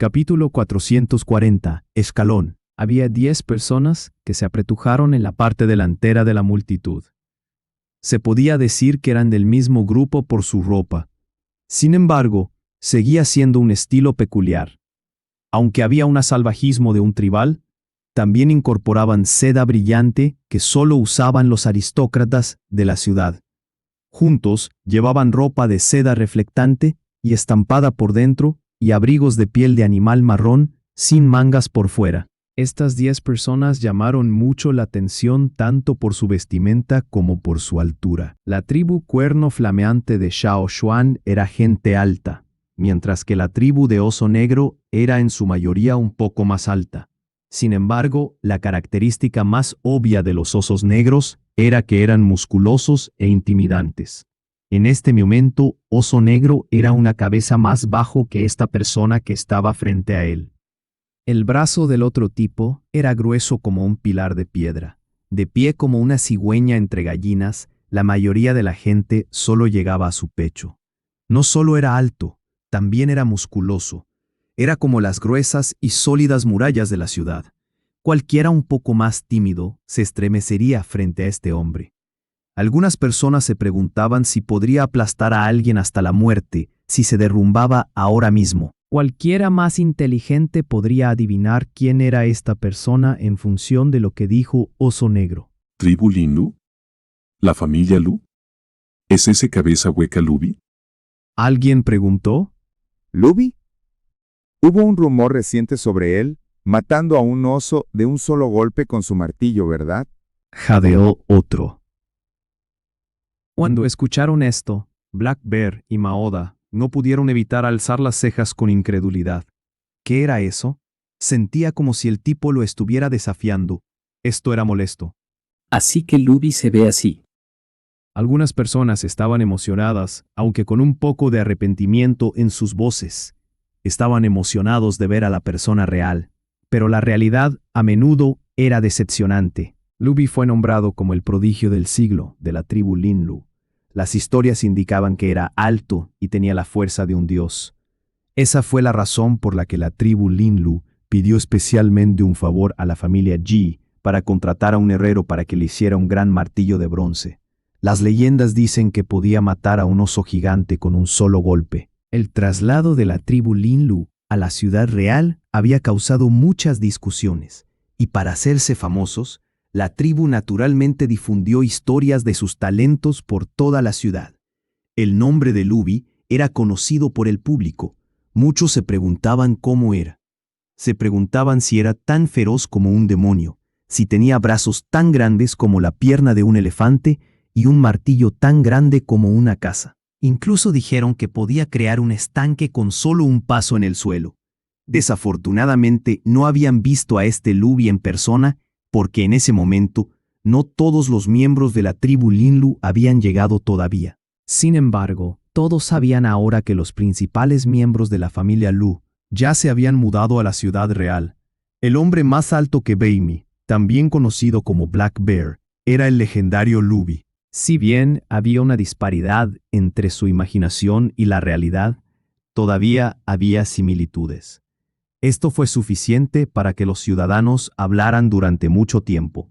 Capítulo 440. Escalón. Había 10 personas que se apretujaron en la parte delantera de la multitud. Se podía decir que eran del mismo grupo por su ropa. Sin embargo, seguía siendo un estilo peculiar. Aunque había un salvajismo de un tribal, también incorporaban seda brillante que solo usaban los aristócratas de la ciudad. Juntos llevaban ropa de seda reflectante y estampada por dentro y abrigos de piel de animal marrón sin mangas por fuera. Estas 10 personas llamaron mucho la atención tanto por su vestimenta como por su altura. La tribu Cuerno Flameante de Xiao Xuan era gente alta, mientras que la tribu de Oso Negro era en su mayoría un poco más alta. Sin embargo, la característica más obvia de los osos negros era que eran musculosos e intimidantes. En este momento, Oso Negro era una cabeza más bajo que esta persona que estaba frente a él. El brazo del otro tipo era grueso como un pilar de piedra. De pie como una cigüeña entre gallinas, la mayoría de la gente solo llegaba a su pecho. No solo era alto, también era musculoso. Era como las gruesas y sólidas murallas de la ciudad. Cualquiera un poco más tímido se estremecería frente a este hombre. Algunas personas se preguntaban si podría aplastar a alguien hasta la muerte si se derrumbaba ahora mismo. Cualquiera más inteligente podría adivinar quién era esta persona en función de lo que dijo Oso Negro. ¿Tribu Lin Lu? ¿La familia Lu? ¿Es ese cabeza hueca Lubi? ¿Alguien preguntó? ¿Lubi? Hubo un rumor reciente sobre él, matando a un oso de un solo golpe con su martillo, ¿verdad? Jadeó otro. Cuando escucharon esto, Black Bear y Maoda no pudieron evitar alzar las cejas con incredulidad. ¿Qué era eso? Sentía como si el tipo lo estuviera desafiando. Esto era molesto. Así que Lubi se ve así. Algunas personas estaban emocionadas, aunque con un poco de arrepentimiento en sus voces. Estaban emocionados de ver a la persona real, pero la realidad a menudo era decepcionante. Lubi fue nombrado como el prodigio del siglo de la tribu Lin Lu. Las historias indicaban que era alto y tenía la fuerza de un dios. Esa fue la razón por la que la tribu Lin Lu pidió especialmente un favor a la familia Ji para contratar a un herrero para que le hiciera un gran martillo de bronce. Las leyendas dicen que podía matar a un oso gigante con un solo golpe. El traslado de la tribu Lin Lu a la ciudad real había causado muchas discusiones, y para hacerse famosos, la tribu naturalmente difundió historias de sus talentos por toda la ciudad. El nombre de Lubi era conocido por el público. Muchos se preguntaban cómo era. Se preguntaban si era tan feroz como un demonio, si tenía brazos tan grandes como la pierna de un elefante y un martillo tan grande como una casa. Incluso dijeron que podía crear un estanque con solo un paso en el suelo. Desafortunadamente no habían visto a este Lubi en persona, porque en ese momento no todos los miembros de la tribu Lin Lu habían llegado todavía. Sin embargo, todos sabían ahora que los principales miembros de la familia Lu ya se habían mudado a la ciudad real. El hombre más alto que Beimi, también conocido como Black Bear, era el legendario Lubi. Si bien había una disparidad entre su imaginación y la realidad, todavía había similitudes. Esto fue suficiente para que los ciudadanos hablaran durante mucho tiempo.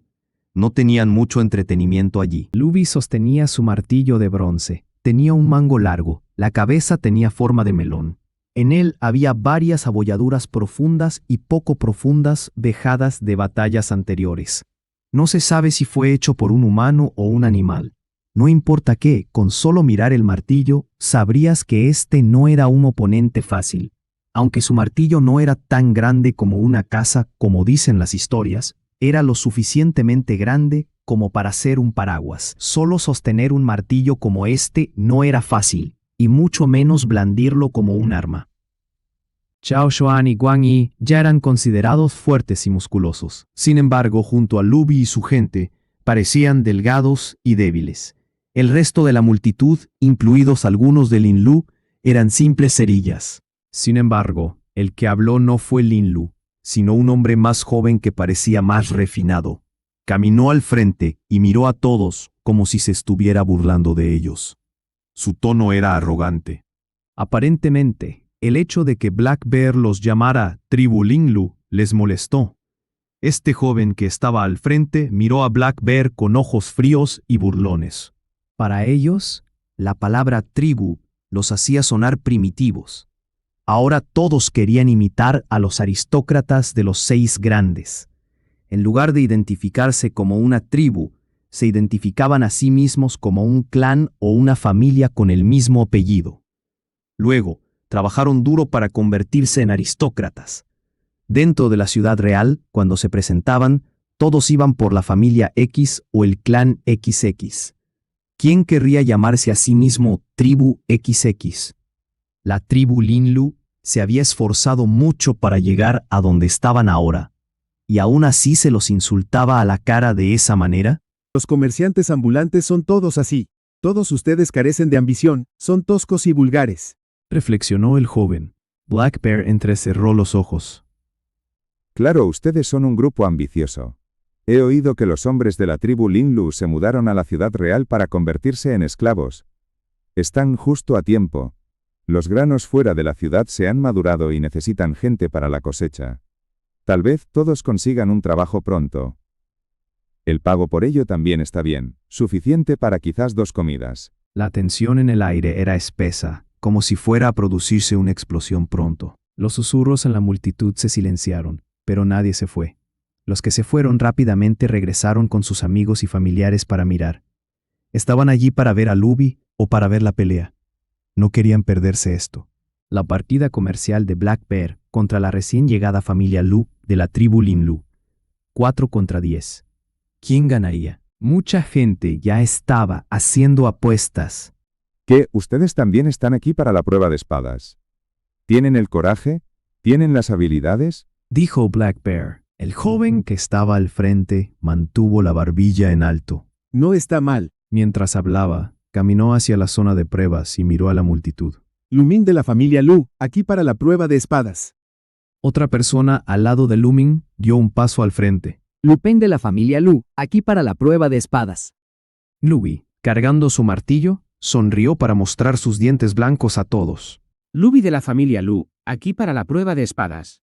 No tenían mucho entretenimiento allí. Lubi sostenía su martillo de bronce. Tenía un mango largo. La cabeza tenía forma de melón. En él había varias abolladuras profundas y poco profundas vejadas de batallas anteriores. No se sabe si fue hecho por un humano o un animal. No importa qué, con solo mirar el martillo, sabrías que este no era un oponente fácil. Aunque su martillo no era tan grande como una casa, como dicen las historias, era lo suficientemente grande como para ser un paraguas. Solo sostener un martillo como este no era fácil, y mucho menos blandirlo como un arma. Xiao Xuan y Guang Yi ya eran considerados fuertes y musculosos. Sin embargo, junto a Lubi y su gente, parecían delgados y débiles. El resto de la multitud, incluidos algunos de Lin Lu, eran simples cerillas. Sin embargo, el que habló no fue Lin Lu, sino un hombre más joven que parecía más refinado. Caminó al frente y miró a todos como si se estuviera burlando de ellos. Su tono era arrogante. Aparentemente, El hecho de que Black Bear los llamara tribu Linlu les molestó. Este joven que estaba al frente miró a Black Bear con ojos fríos y burlones. Para ellos, la palabra tribu los hacía sonar primitivos. Ahora todos querían imitar a los aristócratas de los 6 grandes. En lugar de identificarse como una tribu, se identificaban a sí mismos como un clan o una familia con el mismo apellido. Luego, trabajaron duro para convertirse en aristócratas. Dentro de la ciudad real, cuando se presentaban, todos iban por la familia X o el clan XX. ¿Quién querría llamarse a sí mismo tribu XX? La tribu Linlu se había esforzado mucho para llegar a donde estaban ahora, y aún así se los insultaba a la cara de esa manera. Los comerciantes ambulantes son todos así. Todos ustedes carecen de ambición, son toscos y vulgares. Reflexionó el joven. Black Bear entrecerró los ojos. Claro, ustedes son un grupo ambicioso. He oído que los hombres de la tribu Linlu se mudaron a la ciudad real para convertirse en esclavos. Están justo a tiempo. Los granos fuera de la ciudad se han madurado y necesitan gente para la cosecha. Tal vez todos consigan un trabajo pronto. El pago por ello también está bien, suficiente para quizás 2 comidas. La tensión en el aire era espesa, como si fuera a producirse una explosión pronto. Los susurros en la multitud se silenciaron, pero nadie se fue. Los que se fueron rápidamente regresaron con sus amigos y familiares para mirar. Estaban allí para ver a Luby o para ver la pelea. No querían perderse esto. La partida comercial de Black Bear contra la recién llegada familia Lu de la tribu Linlu. 4 contra 10. ¿Quién ganaría? Mucha gente ya estaba haciendo apuestas. ¿Qué? ¿Ustedes también están aquí para la prueba de espadas? ¿Tienen el coraje? ¿Tienen las habilidades? Dijo Black Bear. El joven que estaba al frente mantuvo la barbilla en alto. No está mal. Mientras hablaba, caminó hacia la zona de pruebas y miró a la multitud. Lumín de la familia Lu, aquí para la prueba de espadas. Otra persona al lado de Lumín dio un paso al frente. Lupin de la familia Lu, aquí para la prueba de espadas. Luby, cargando su martillo, sonrió para mostrar sus dientes blancos a todos. Luby de la familia Lu, aquí para la prueba de espadas.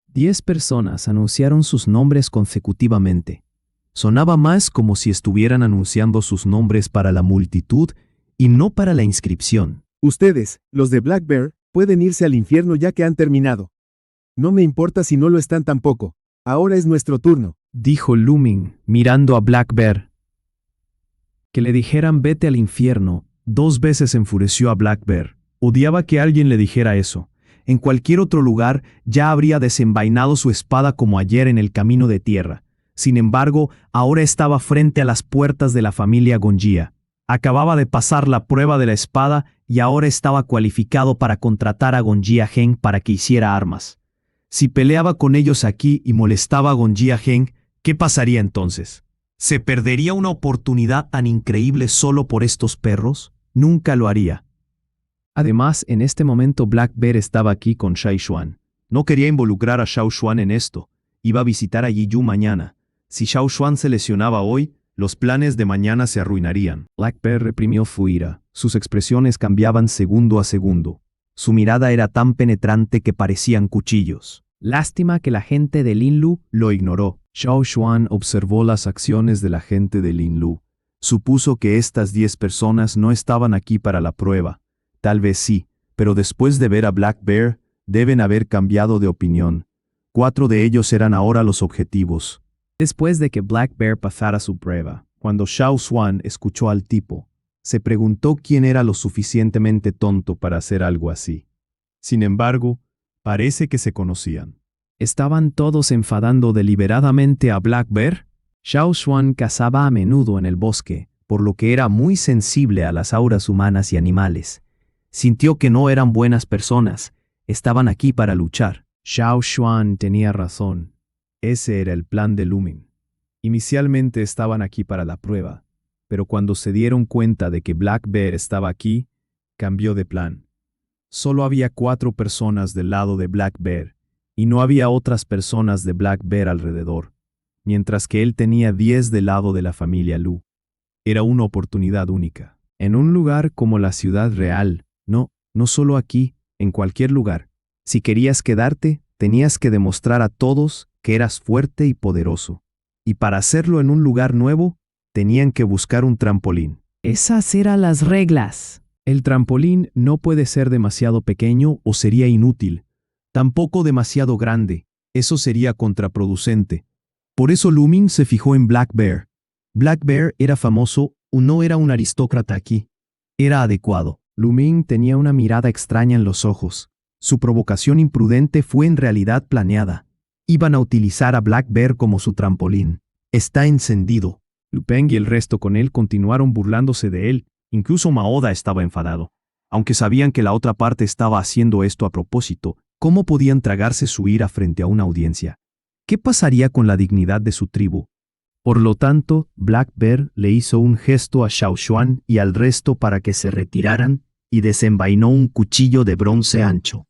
10 personas anunciaron sus nombres consecutivamente. Sonaba más como si estuvieran anunciando sus nombres para la multitud y no para la inscripción. Ustedes, los de Black Bear, pueden irse al infierno ya que han terminado. No me importa si no lo están tampoco. Ahora es nuestro turno. Dijo Lumín, mirando a Black Bear. Que le dijeran vete al infierno 2 veces enfureció a Black Bear. Odiaba que alguien le dijera eso. En cualquier otro lugar ya habría desenvainado su espada como ayer en el camino de tierra. Sin embargo, ahora estaba frente a las puertas de la familia Gonjia. Acababa de pasar la prueba de la espada y ahora estaba cualificado para contratar a Gonjia Heng para que hiciera armas. Si peleaba con ellos aquí y molestaba a Gonjia Heng, ¿qué pasaría entonces? ¿Se perdería una oportunidad tan increíble solo por estos perros? Nunca lo haría. Además, en este momento Black Bear estaba aquí con Shao Xuan. No quería involucrar a Shao Xuan en esto. Iba a visitar a Yi Yu mañana. Si Shao Xuan se lesionaba hoy, los planes de mañana se arruinarían. Black Bear reprimió su ira. Sus expresiones cambiaban segundo a segundo. Su mirada era tan penetrante que parecían cuchillos. Lástima que la gente de Linlu lo ignoró. Shao Xuan observó las acciones de la gente de Linlu. Supuso que estas 10 personas no estaban aquí para la prueba. Tal vez sí, pero después de ver a Black Bear, deben haber cambiado de opinión. 4 de ellos eran ahora los objetivos. Después de que Black Bear pasara su prueba, cuando Shao Xuan escuchó al tipo, se preguntó quién era lo suficientemente tonto para hacer algo así. Sin embargo, parece que se conocían. ¿Estaban todos enfadando deliberadamente a Black Bear? Shao Xuan cazaba a menudo en el bosque, por lo que era muy sensible a las auras humanas y animales. Sintió que no eran buenas personas, estaban aquí para luchar. Shao Xuan tenía razón. Ese era el plan de Lumín. Inicialmente estaban aquí para la prueba, pero cuando se dieron cuenta de que Black Bear estaba aquí, cambió de plan. Solo había 4 personas del lado de Black Bear, y no había otras personas de Black Bear alrededor, mientras que él tenía 10 del lado de la familia Lu. Era una oportunidad única. En un lugar como la ciudad real, no solo aquí, En cualquier lugar. Si querías quedarte, tenías que demostrar a todos que eras fuerte y poderoso. Y para hacerlo en un lugar nuevo, tenían que buscar un trampolín. Esas eran las reglas. El trampolín no puede ser demasiado pequeño o sería inútil. Tampoco demasiado grande. Eso sería contraproducente. Por eso Luming se fijó en Black Bear. Black Bear era famoso o no era un aristócrata aquí. Era adecuado. Luming tenía una mirada extraña en los ojos. Su provocación imprudente fue en realidad planeada. Iban a utilizar a Black Bear como su trampolín. Está encendido. Lupeng y el resto con él continuaron burlándose de él. Incluso Maoda estaba enfadado. Aunque sabían que la otra parte estaba haciendo esto a propósito, ¿cómo podían tragarse su ira frente a una audiencia? ¿Qué pasaría con la dignidad de su tribu? Por lo tanto, Black Bear le hizo un gesto a Xiao Xuan y al resto para que se retiraran y desenvainó un cuchillo de bronce ancho.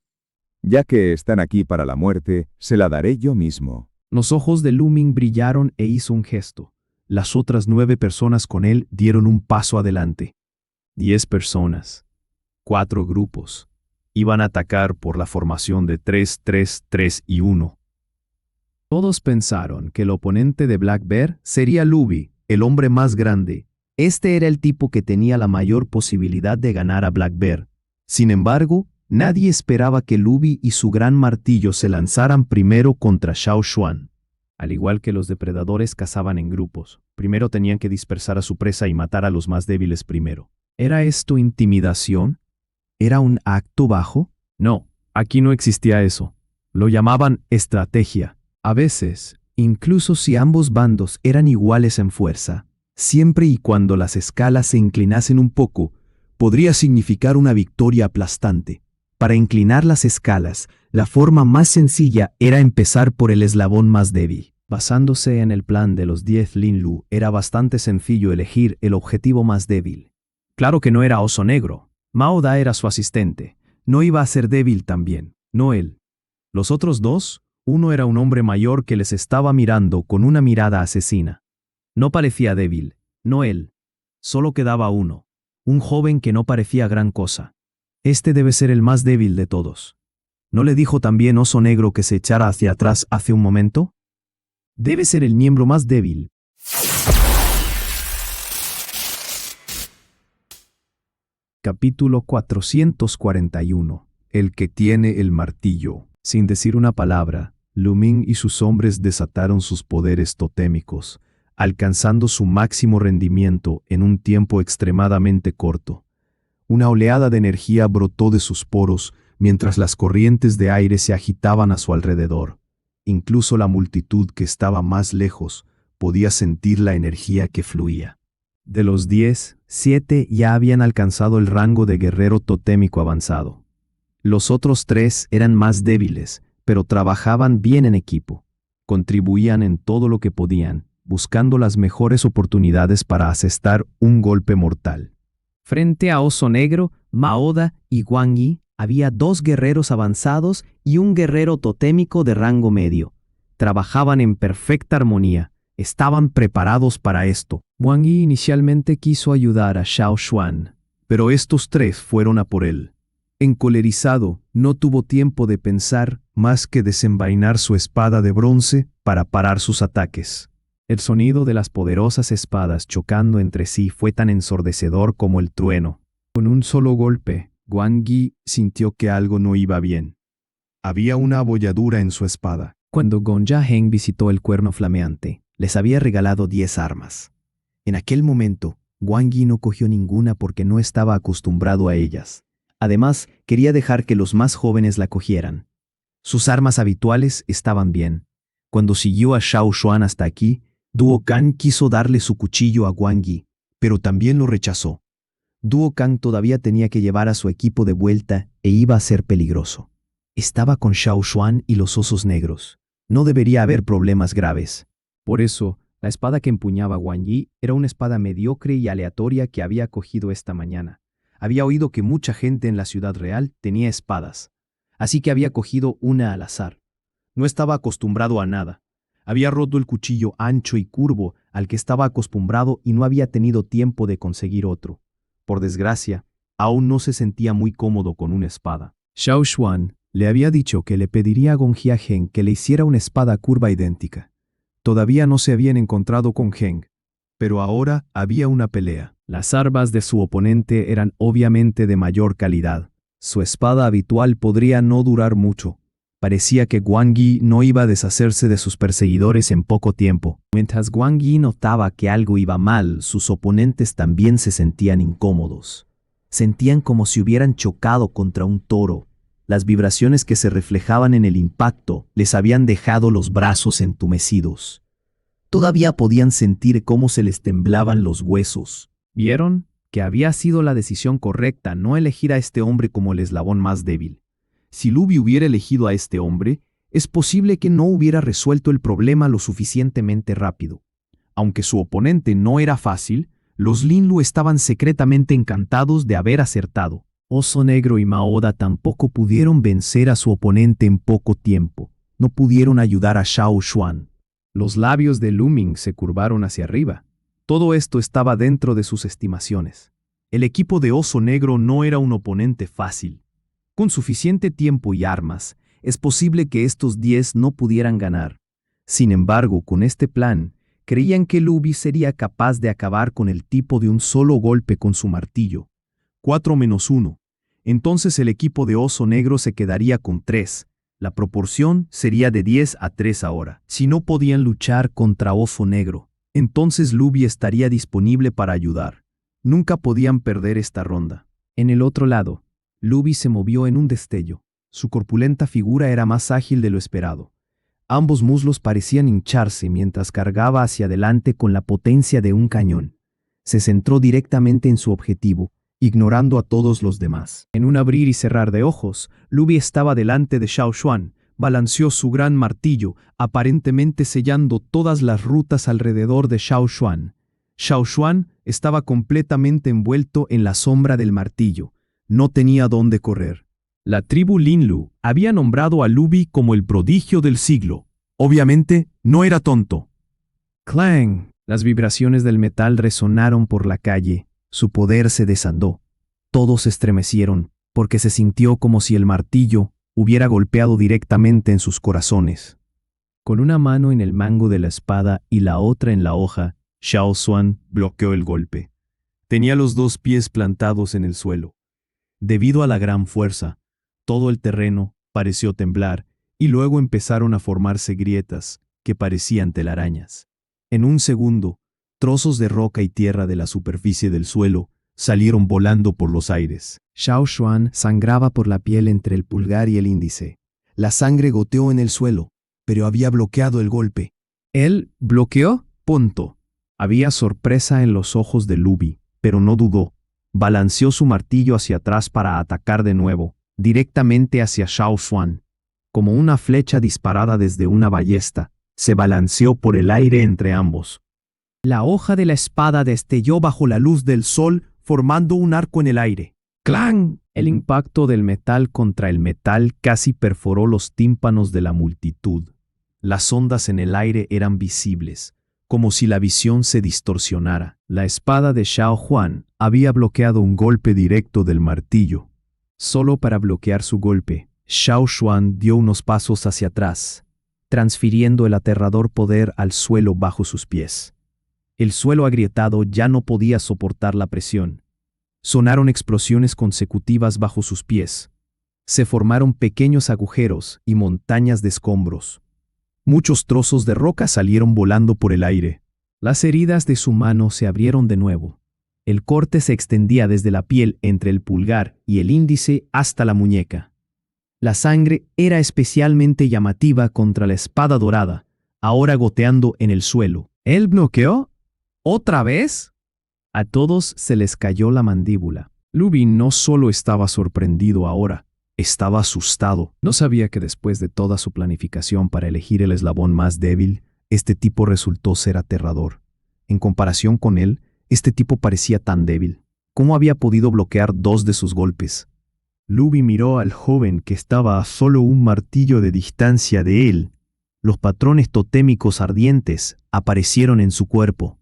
Ya que están aquí para la muerte, se la daré yo mismo. Los ojos de Luming brillaron e hizo un gesto. Las otras 9 personas con él dieron un paso adelante. 10 personas. 4 grupos. Iban a atacar por la formación de 3, 3, 3 y 1. Todos pensaron que el oponente de Black Bear sería Luby, el hombre más grande. Este era el tipo que tenía la mayor posibilidad de ganar a Black Bear. Sin embargo, nadie esperaba que Luby y su gran martillo se lanzaran primero contra Xiao Xuan. Al igual que los depredadores cazaban en grupos, primero tenían que dispersar a su presa y matar a los más débiles primero. ¿Era esto intimidación? ¿Era un acto bajo? No, aquí no existía eso. Lo llamaban estrategia. A veces, incluso si ambos bandos eran iguales en fuerza, siempre y cuando las escalas se inclinasen un poco, podría significar una victoria aplastante. Para inclinar las escalas, la forma más sencilla era empezar por el eslabón más débil. Basándose en el plan de los 10 Linlu, era bastante sencillo elegir el objetivo más débil. Claro que no era Oso Negro. Mao Da era su asistente. No iba a ser débil también, no él. Los otros 2, uno era un hombre mayor que les estaba mirando con una mirada asesina. No parecía débil, no él. Solo quedaba uno, un joven que no parecía gran cosa. Este debe ser el más débil de todos. ¿No le dijo también Oso Negro que se echara hacia atrás hace un momento? Debe ser el miembro más débil. Capítulo 441. El que tiene el martillo. Sin decir una palabra, Luming y sus hombres desataron sus poderes totémicos, alcanzando su máximo rendimiento en un tiempo extremadamente corto. Una oleada de energía brotó de sus poros mientras las corrientes de aire se agitaban a su alrededor. Incluso la multitud que estaba más lejos podía sentir la energía que fluía. De los 10, 7 ya habían alcanzado el rango de guerrero totémico avanzado. Los otros 3 eran más débiles, pero trabajaban bien en equipo. Contribuían en todo lo que podían, buscando las mejores oportunidades para asestar un golpe mortal. Frente a Oso Negro, Mao Da y Wang Yi, había 2 guerreros avanzados y un guerrero totémico de rango medio. Trabajaban en perfecta armonía. Estaban preparados para esto. Wang Yi inicialmente quiso ayudar a Xiao Xuan, pero estos 3 fueron a por él. Encolerizado, no tuvo tiempo de pensar más que desenvainar su espada de bronce para parar sus ataques. El sonido de las poderosas espadas chocando entre sí fue tan ensordecedor como el trueno. Con un solo golpe, Wang Yi sintió que algo no iba bien. Había una abolladura en su espada. Cuando Gonja Heng visitó el cuerno flameante, les había regalado 10 armas. En aquel momento, Wang Yi no cogió ninguna porque no estaba acostumbrado a ellas. Además, quería dejar que los más jóvenes la cogieran. Sus armas habituales estaban bien. Cuando siguió a Xiao Xuan hasta aquí, Duo Kang quiso darle su cuchillo a Wang Yi, pero también lo rechazó. Duo Kang todavía tenía que llevar a su equipo de vuelta e iba a ser peligroso. Estaba con Xiao Xuan y los osos negros. No debería haber problemas graves. Por eso, la espada que empuñaba Wang Yi era una espada mediocre y aleatoria que había cogido esta mañana. Había oído que mucha gente en la ciudad real tenía espadas, así que había cogido una al azar. No estaba acostumbrado a nada. Había roto el cuchillo ancho y curvo al que estaba acostumbrado y no había tenido tiempo de conseguir otro. Por desgracia, aún no se sentía muy cómodo con una espada. Xiao Xuan le había dicho que le pediría a Gong Jiaheng que le hiciera una espada curva idéntica. Todavía no se habían encontrado con Heng, pero ahora había una pelea. Las armas de su oponente eran obviamente de mayor calidad. Su espada habitual podría no durar mucho. Parecía que Guan Yi no iba a deshacerse de sus perseguidores en poco tiempo. Mientras Guan Yi notaba que algo iba mal, sus oponentes también se sentían incómodos. Sentían como si hubieran chocado contra un toro. Las vibraciones que se reflejaban en el impacto les habían dejado los brazos entumecidos. Todavía podían sentir cómo se les temblaban los huesos. Vieron que había sido la decisión correcta no elegir a este hombre como el eslabón más débil. Si Lu Bi hubiera elegido a este hombre, es posible que no hubiera resuelto el problema lo suficientemente rápido. Aunque su oponente no era fácil, los Lin Lu estaban secretamente encantados de haber acertado. Oso Negro y Maoda tampoco pudieron vencer a su oponente en poco tiempo. No pudieron ayudar a Xiao Xuan. Los labios de Lu Ming se curvaron hacia arriba. Todo esto estaba dentro de sus estimaciones. El equipo de Oso Negro no era un oponente fácil. Con suficiente tiempo y armas, es posible que estos 10 no pudieran ganar. Sin embargo, con este plan, creían que Lu Bi sería capaz de acabar con el tipo de un solo golpe con su martillo. 4-1. Entonces el equipo de Oso Negro se quedaría con 3. La proporción sería de 10-3 ahora. Si no podían luchar contra Oso Negro, entonces Lu Bi estaría disponible para ayudar. Nunca podían perder esta ronda. En el otro lado, Lu Bi se movió en un destello. Su corpulenta figura era más ágil de lo esperado. Ambos muslos parecían hincharse mientras cargaba hacia adelante con la potencia de un cañón. Se centró directamente en su objetivo, ignorando a todos los demás. En un abrir y cerrar de ojos, Lu Bi estaba delante de Xiao Xuan, balanceó su gran martillo, aparentemente sellando todas las rutas alrededor de Xiao Xuan. Xiao Xuan estaba completamente envuelto en la sombra del martillo. No tenía dónde correr. La tribu Lin Lu había nombrado a Lu Bi como el prodigio del siglo. Obviamente, no era tonto. ¡Clang! Las vibraciones del metal resonaron por la calle. Su poder se desandó. Todos se estremecieron, porque se sintió como si el martillo hubiera golpeado directamente en sus corazones. Con una mano en el mango de la espada y la otra en la hoja, Xiao Xuan bloqueó el golpe. Tenía los 2 pies plantados en el suelo. Debido a la gran fuerza, todo el terreno pareció temblar y luego empezaron a formarse grietas que parecían telarañas. En un segundo, trozos de roca y tierra de la superficie del suelo salieron volando por los aires. Xiao Xuan sangraba por la piel entre el pulgar y el índice. La sangre goteó en el suelo, pero había bloqueado el golpe. ¿Él bloqueó? Punto. Había sorpresa en los ojos de Lu Bi, pero no dudó. Balanceó su martillo hacia atrás para atacar de nuevo, directamente hacia Xiao Xuan. Como una flecha disparada desde una ballesta, se balanceó por el aire entre ambos. La hoja de la espada destelló bajo la luz del sol, formando un arco en el aire. ¡Clang! El impacto del metal contra el metal casi perforó los tímpanos de la multitud. Las ondas en el aire eran visibles, como si la visión se distorsionara. La espada de Xiao Xuan había bloqueado un golpe directo del martillo. Solo para bloquear su golpe, Xiao Xuan dio unos pasos hacia atrás, transfiriendo el aterrador poder al suelo bajo sus pies. El suelo agrietado ya no podía soportar la presión. Sonaron explosiones consecutivas bajo sus pies. Se formaron pequeños agujeros y montañas de escombros. Muchos trozos de roca salieron volando por el aire. Las heridas de su mano se abrieron de nuevo. El corte se extendía desde la piel entre el pulgar y el índice hasta la muñeca. La sangre era especialmente llamativa contra la espada dorada, ahora goteando en el suelo. ¿Él bloqueó? ¿Otra vez? A todos se les cayó la mandíbula. Lu Bi no solo estaba sorprendido ahora, estaba asustado. No sabía que después de toda su planificación para elegir el eslabón más débil, este tipo resultó ser aterrador. En comparación con él, este tipo parecía tan débil. ¿Cómo había podido bloquear 2 de sus golpes? Lu Bi miró al joven que estaba a solo un martillo de distancia de él. Los patrones totémicos ardientes aparecieron en su cuerpo.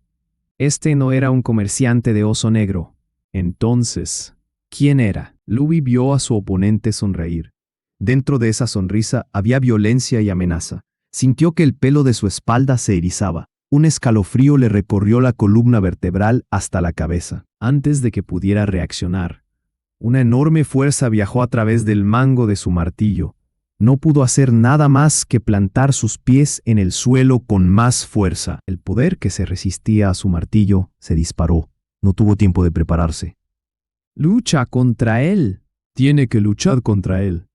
Este no era un comerciante de Oso Negro. Entonces, ¿Quién era? Luby vio a su oponente sonreír. Dentro de esa sonrisa había violencia y amenaza. Sintió que el pelo de su espalda se erizaba. Un escalofrío le recorrió la columna vertebral hasta la cabeza. Antes de que pudiera reaccionar, una enorme fuerza viajó a través del mango de su martillo. No pudo hacer nada más que plantar sus pies en el suelo con más fuerza. El poder que se resistía a su martillo se disparó. No tuvo tiempo de prepararse. «Lucha contra él». «Tiene que luchar contra él».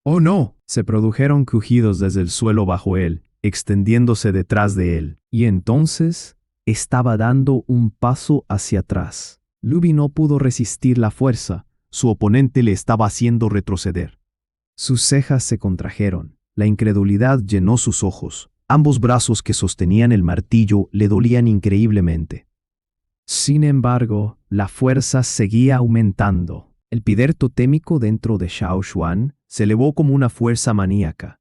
«¡Oh no!». Se produjeron crujidos desde el suelo bajo él, extendiéndose detrás de él. Y entonces estaba dando un paso hacia atrás. Luby no pudo resistir la fuerza. Su oponente le estaba haciendo retroceder. Sus cejas se contrajeron. La incredulidad llenó sus ojos. Ambos brazos que sostenían el martillo le dolían increíblemente. Sin embargo, la fuerza seguía aumentando. El poder totémico dentro de Xiao Xuan se elevó como una fuerza maníaca.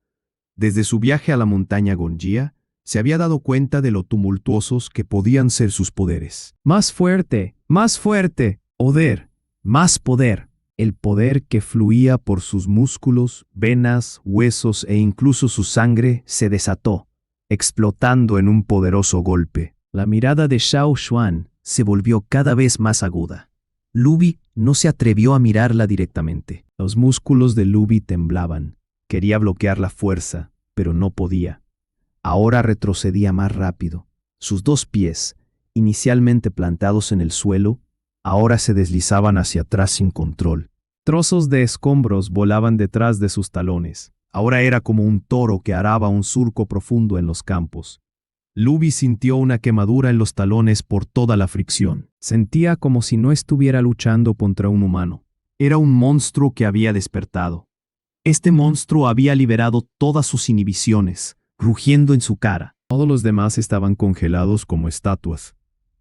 Desde su viaje a la montaña Gongjia, se había dado cuenta de lo tumultuosos que podían ser sus poderes. Más fuerte, poder, más poder. El poder que fluía por sus músculos, venas, huesos e incluso su sangre se desató, explotando en un poderoso golpe. La mirada de Xiao Xuan se volvió cada vez más aguda. Luby no se atrevió a mirarla directamente. Los músculos de Luby temblaban. Quería bloquear la fuerza, pero no podía. Ahora retrocedía más rápido. Sus dos pies, inicialmente plantados en el suelo, ahora se deslizaban hacia atrás sin control. Trozos de escombros volaban detrás de sus talones. Ahora era como un toro que araba un surco profundo en los campos. Luby sintió una quemadura en los talones por toda la fricción. Sentía como si no estuviera luchando contra un humano. Era un monstruo que había despertado. Este monstruo había liberado todas sus inhibiciones, rugiendo en su cara. Todos los demás estaban congelados como estatuas.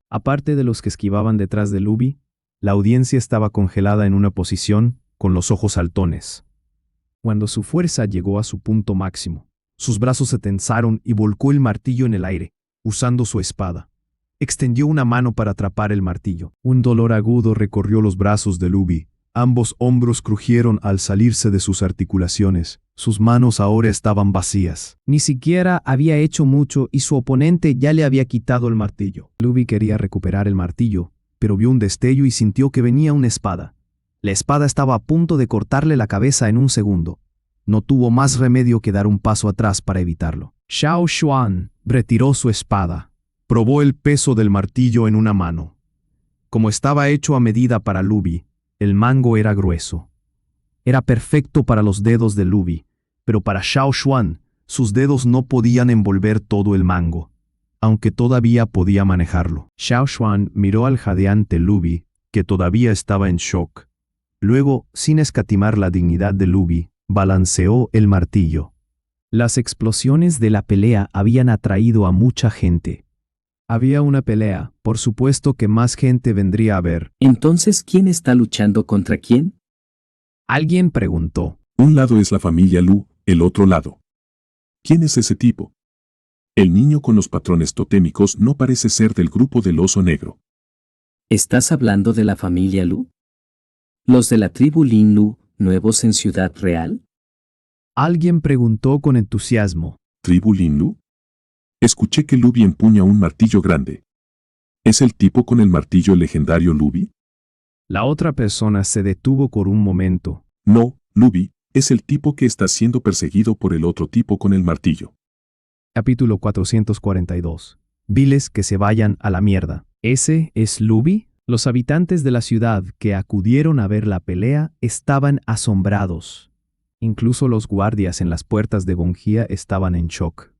Aparte de los que esquivaban detrás de Luby, la audiencia estaba congelada en una posición, con los ojos saltones. Cuando su fuerza llegó a su punto máximo, sus brazos se tensaron y volcó el martillo en el aire, usando su espada. Extendió una mano para atrapar el martillo. Un dolor agudo recorrió los brazos de Luby. Ambos hombros crujieron al salirse de sus articulaciones. Sus manos ahora estaban vacías. Ni siquiera había hecho mucho y su oponente ya le había quitado el martillo. Luby quería recuperar el martillo, pero vio un destello y sintió que venía una espada. La espada estaba a punto de cortarle la cabeza en un segundo. No tuvo más remedio que dar un paso atrás para evitarlo. Xiao Xuan retiró su espada. Probó el peso del martillo en una mano. Como estaba hecho a medida para Luby, el mango era grueso. Era perfecto para los dedos de Luby, pero para Xiao Xuan, sus dedos no podían envolver todo el mango, aunque todavía podía manejarlo. Xiao Xuan miró al jadeante Luby, que todavía estaba en shock. Luego, sin escatimar la dignidad de Luby, balanceó el martillo. Las explosiones de la pelea habían atraído a mucha gente. Había una pelea, por supuesto que más gente vendría a ver. Entonces, ¿quién está luchando contra quién? Alguien preguntó. Un lado es la familia Lu, el otro lado. ¿Quién es ese tipo? El niño con los patrones totémicos no parece ser del grupo del oso negro. ¿Estás hablando de la familia Lu? ¿Los de la tribu Lin Lu, nuevos en Ciudad Real? Alguien preguntó con entusiasmo. ¿Tribu Lin Lu? Escuché que Luby empuña un martillo grande. ¿Es el tipo con el martillo legendario Luby? La otra persona se detuvo por un momento. No, Luby, es el tipo que está siendo perseguido por el otro tipo con el martillo. Capítulo 442. Viles que se vayan a la mierda. ¿Ese es Luby? Los habitantes de la ciudad que acudieron a ver la pelea estaban asombrados. Incluso los guardias en las puertas de Gongjia estaban en shock.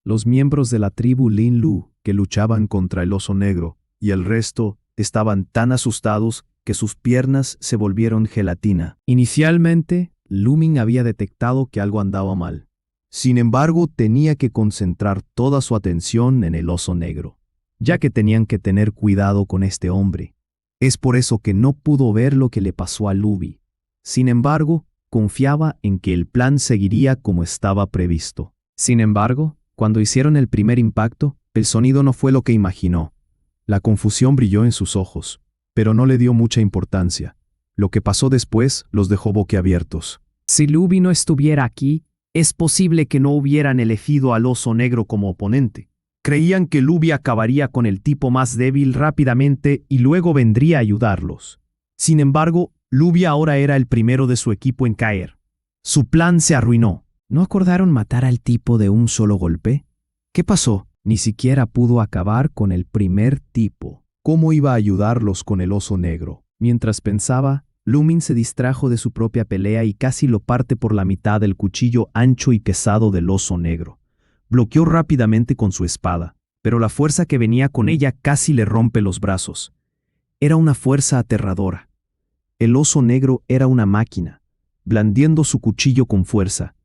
Los miembros de la tribu Lin Lu, que luchaban contra el oso negro, y el resto, estaban tan asustados que sus piernas se volvieron gelatina. Inicialmente, Lumin había detectado que algo andaba mal. Sin embargo, tenía que concentrar toda su atención en el oso negro, ya que tenían que tener cuidado con este hombre. Es por eso que no pudo ver lo que le pasó a Luby. Sin embargo, confiaba en que el plan seguiría como estaba previsto. Sin embargo, cuando hicieron el primer impacto, el sonido no fue lo que imaginó. La confusión brilló en sus ojos, pero no le dio mucha importancia. Lo que pasó después los dejó boquiabiertos. Si Luby no estuviera aquí, es posible que no hubieran elegido al oso negro como oponente. Creían que Luby acabaría con el tipo más débil rápidamente y luego vendría a ayudarlos. Sin embargo, Luby ahora era el primero de su equipo en caer. Su plan se arruinó. ¿No acordaron matar al tipo de un solo golpe? ¿Qué pasó? Ni siquiera pudo acabar con el primer tipo. ¿Cómo iba a ayudarlos con el oso negro? Mientras pensaba, Lumin se distrajo de su propia pelea y casi lo parte por la mitad del cuchillo ancho y pesado del oso negro. Bloqueó rápidamente con su espada, pero la fuerza que venía con ella casi le rompe los brazos. Era una fuerza aterradora. El oso negro era una máquina, blandiendo su cuchillo con fuerza.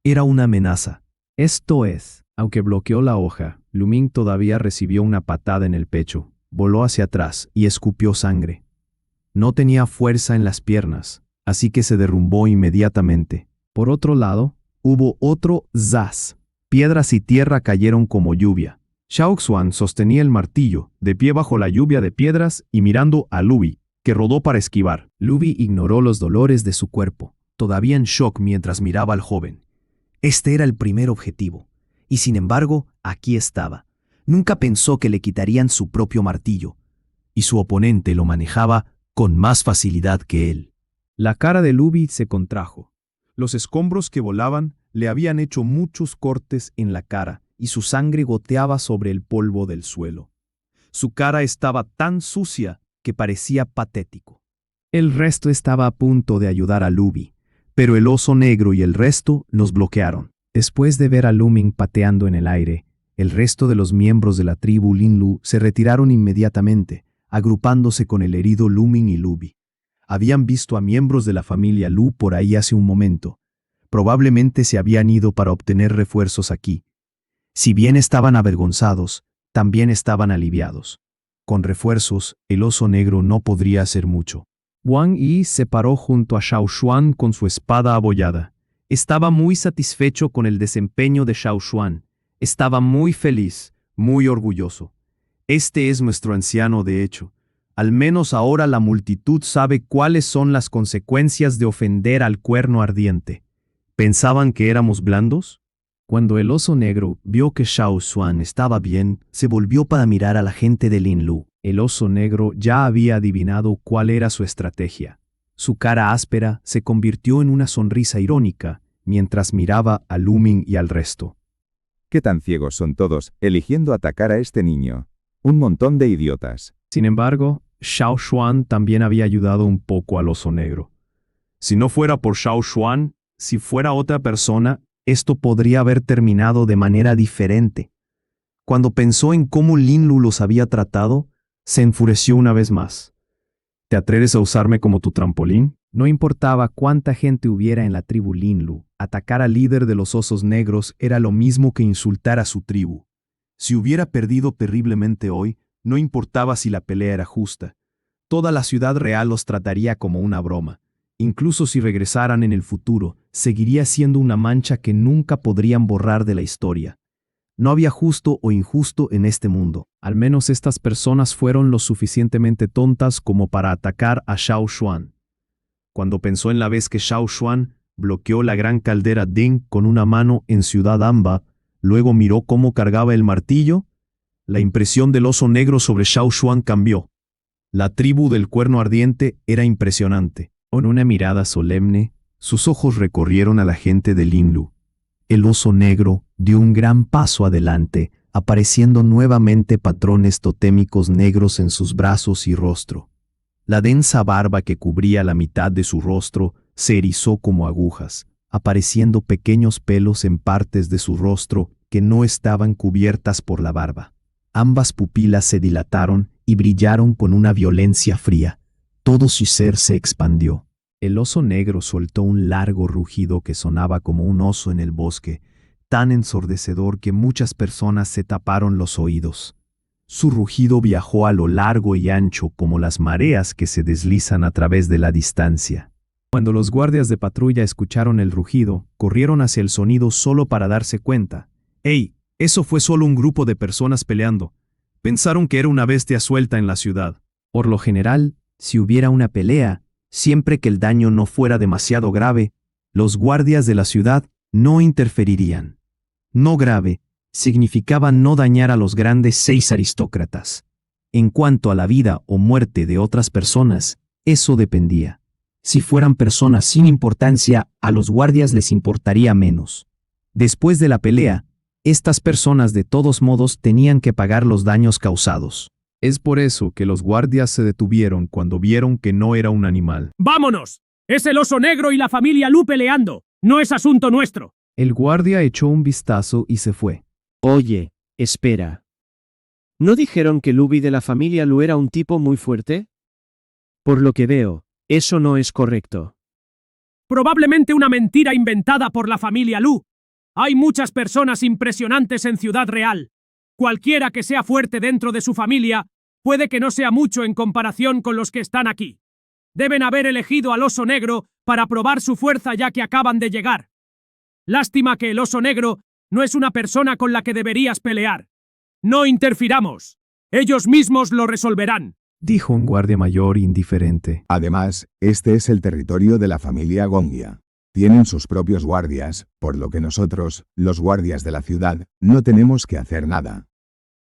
Era una amenaza. Esto es, Aunque bloqueó la hoja, Lumin todavía recibió una patada en el pecho, voló hacia atrás y escupió sangre. No tenía fuerza en las piernas, así que se derrumbó inmediatamente. por otro lado, Hubo otro zas. Piedras y tierra cayeron como lluvia. Xiao Xuan sostenía el martillo, de pie bajo la lluvia de piedras y mirando a Luby, que rodó para esquivar. Luby ignoró los dolores de su cuerpo. Todavía en shock mientras miraba al joven. Este era el primer objetivo. Y sin embargo, aquí estaba. Nunca pensó que le quitarían su propio martillo. Y su oponente lo manejaba con más facilidad que él. La cara de Luby se contrajo. Los escombros que volaban le habían hecho muchos cortes en la cara y su sangre goteaba sobre el polvo del suelo. Su cara estaba tan sucia que parecía patético. El resto estaba a punto de ayudar a Luby, pero el oso negro y el resto los bloquearon. Después de ver a Lumin pateando en el aire, el resto de los miembros de la tribu Linlu se retiraron inmediatamente, agrupándose con el herido Lumin y Luby. Habían visto a miembros de la familia Lu por ahí hace un momento. Probablemente se habían ido para obtener refuerzos aquí. Si bien estaban avergonzados, también estaban aliviados. Con refuerzos, el oso negro no podría hacer mucho. Wang Yi se paró junto a Xiao Xuan con su espada abollada. Estaba muy satisfecho con el desempeño de Xiao Xuan. Estaba muy feliz, muy orgulloso. Este es nuestro anciano de hecho. Al menos ahora la multitud sabe cuáles son las consecuencias de ofender al cuerno ardiente. ¿Pensaban que éramos blandos? Cuando el oso negro Vio que Xiao Xuan estaba bien, se volvió para mirar a la gente de Linlu. El oso negro ya había adivinado cuál era su estrategia. Su cara áspera se convirtió en una sonrisa irónica mientras miraba a Lumin y al resto. ¿Qué tan ciegos son todos, eligiendo atacar a este niño? Un montón de idiotas. Sin embargo, Xiao Xuan también había ayudado un poco al oso negro. Si no fuera por Xiao Xuan, si fuera otra persona, esto podría haber terminado de manera diferente. Cuando pensó en cómo Linlu los había tratado, se enfureció una vez más. ¿Te atreves a usarme como tu trampolín? No importaba cuánta gente hubiera en la tribu Linlu, atacar al líder de los osos negros era lo mismo que insultar a su tribu. Si hubiera perdido terriblemente hoy, no importaba si la pelea era justa. Toda la ciudad real los trataría como una broma. Incluso si regresaran en el futuro, seguiría siendo una mancha que nunca podrían borrar de la historia. No había justo o injusto en este mundo. Al menos estas personas fueron lo suficientemente tontas como para atacar a Xiao Xuan. Cuando pensó en la vez que Xiao Xuan bloqueó la gran caldera Ding con una mano en Ciudad Amba, luego miró cómo cargaba el martillo, la impresión del oso negro sobre Xiao Xuan cambió. La tribu del cuerno ardiente era impresionante. Con una mirada solemne, sus ojos recorrieron a la gente de Linlu. El oso negro dio un gran paso adelante, apareciendo nuevamente patrones totémicos negros en sus brazos y rostro. La densa barba que cubría la mitad de su rostro se erizó como agujas, apareciendo pequeños pelos en partes de su rostro que no estaban cubiertas por la barba. Ambas pupilas se dilataron y brillaron con una violencia fría. Todo su ser se expandió. El oso negro soltó un largo rugido que sonaba como un oso en el bosque, tan ensordecedor que muchas personas se taparon los oídos. Su rugido viajó a lo largo y ancho como las mareas que se deslizan a través de la distancia. Cuando los guardias de patrulla escucharon el rugido, corrieron hacia el sonido solo para darse cuenta. ¡Ey! Eso fue solo un grupo de personas peleando. Pensaron que era una bestia suelta en la ciudad. Por lo general, si hubiera una pelea, Siempre que el daño no fuera demasiado grave, los guardias de la ciudad no interferirían. No grave significaba no dañar a los grandes 6 aristócratas. En cuanto a la vida o muerte de otras personas, eso dependía. Si fueran personas sin importancia, a los guardias les importaría menos. Después de la pelea, estas personas de todos modos tenían que pagar los daños causados. Es por eso que los guardias se detuvieron cuando vieron que no era un animal. ¡Vámonos! Es el oso negro y la familia Lu peleando. No es asunto nuestro. El guardia echó un vistazo y se fue. Oye, espera. ¿No dijeron que Luby de la familia Lu era un tipo muy fuerte? Por lo que veo, eso no es correcto. Probablemente una mentira inventada por la familia Lu. Hay muchas personas impresionantes en Ciudad Real. Cualquiera que sea fuerte dentro de su familia, puede que no sea mucho en comparación con los que están aquí. Deben haber elegido al oso negro para probar su fuerza ya que acaban de llegar. Lástima que el oso negro no es una persona con la que deberías pelear. No interfiramos. Ellos mismos lo resolverán, Dijo un guardia mayor indiferente. Además, este es el territorio de la familia Gongia. Tienen sus propios guardias, por lo que nosotros, los guardias de la ciudad, no tenemos que hacer nada.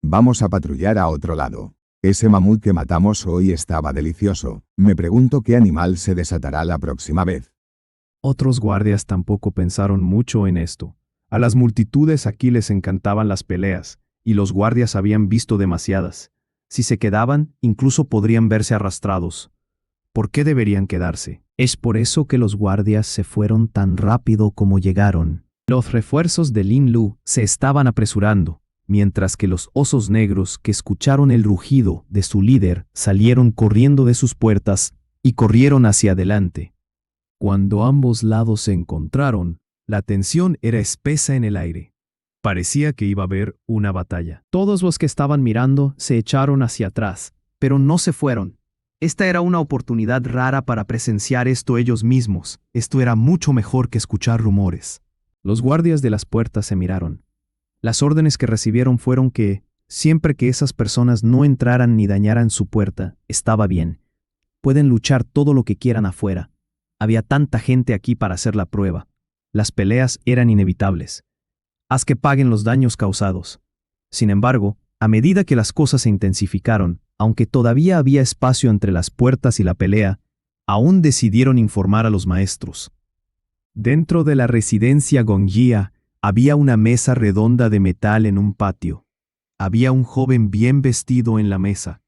Vamos a patrullar a otro lado. Ese mamut que matamos hoy estaba delicioso. Me pregunto qué animal se desatará la próxima vez. Otros guardias tampoco pensaron mucho en esto. A las multitudes aquí les encantaban las peleas, y los guardias habían visto demasiadas. Si se quedaban, incluso podrían verse arrastrados. ¿Por qué deberían quedarse? Es por eso que los guardias se fueron tan rápido como llegaron. Los refuerzos de Lin Lu se estaban apresurando, mientras que los osos negros que escucharon el rugido de su líder salieron corriendo de sus puertas y corrieron hacia adelante. Cuando ambos lados se encontraron, la tensión era espesa en el aire. Parecía que iba a haber una batalla. Todos los que estaban mirando se echaron hacia atrás, pero no se fueron. Esta era una oportunidad rara para presenciar esto ellos mismos. Esto era mucho mejor que escuchar rumores. Los guardias de las puertas se miraron. Las órdenes que recibieron fueron que, siempre que esas personas no entraran ni dañaran su puerta, estaba bien. Pueden luchar todo lo que quieran afuera. Había tanta gente aquí para hacer la prueba. Las peleas eran inevitables. Haz que paguen los daños causados. Sin embargo, a medida que las cosas se intensificaron, aunque todavía había espacio entre las puertas y la pelea, aún decidieron informar a los maestros. Dentro de la residencia Gongjia había una mesa redonda de metal en un patio. Había un joven bien vestido en la mesa.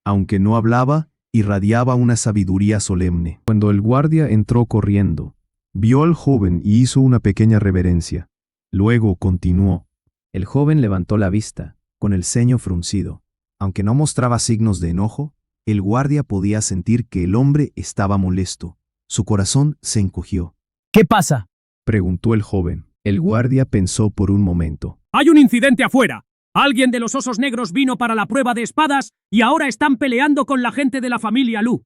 Aunque no hablaba, irradiaba una sabiduría solemne. Cuando el guardia entró corriendo, vio al joven y hizo una pequeña reverencia. Luego continuó. El joven levantó la vista, con el ceño fruncido. Aunque no mostraba signos de enojo, el guardia podía sentir que el hombre estaba molesto. Su corazón se encogió. ¿Qué pasa? Preguntó el joven. El guardia pensó por un momento. Hay un incidente afuera. Alguien de los osos negros vino para la prueba de espadas y ahora están peleando con la gente de la familia Lu.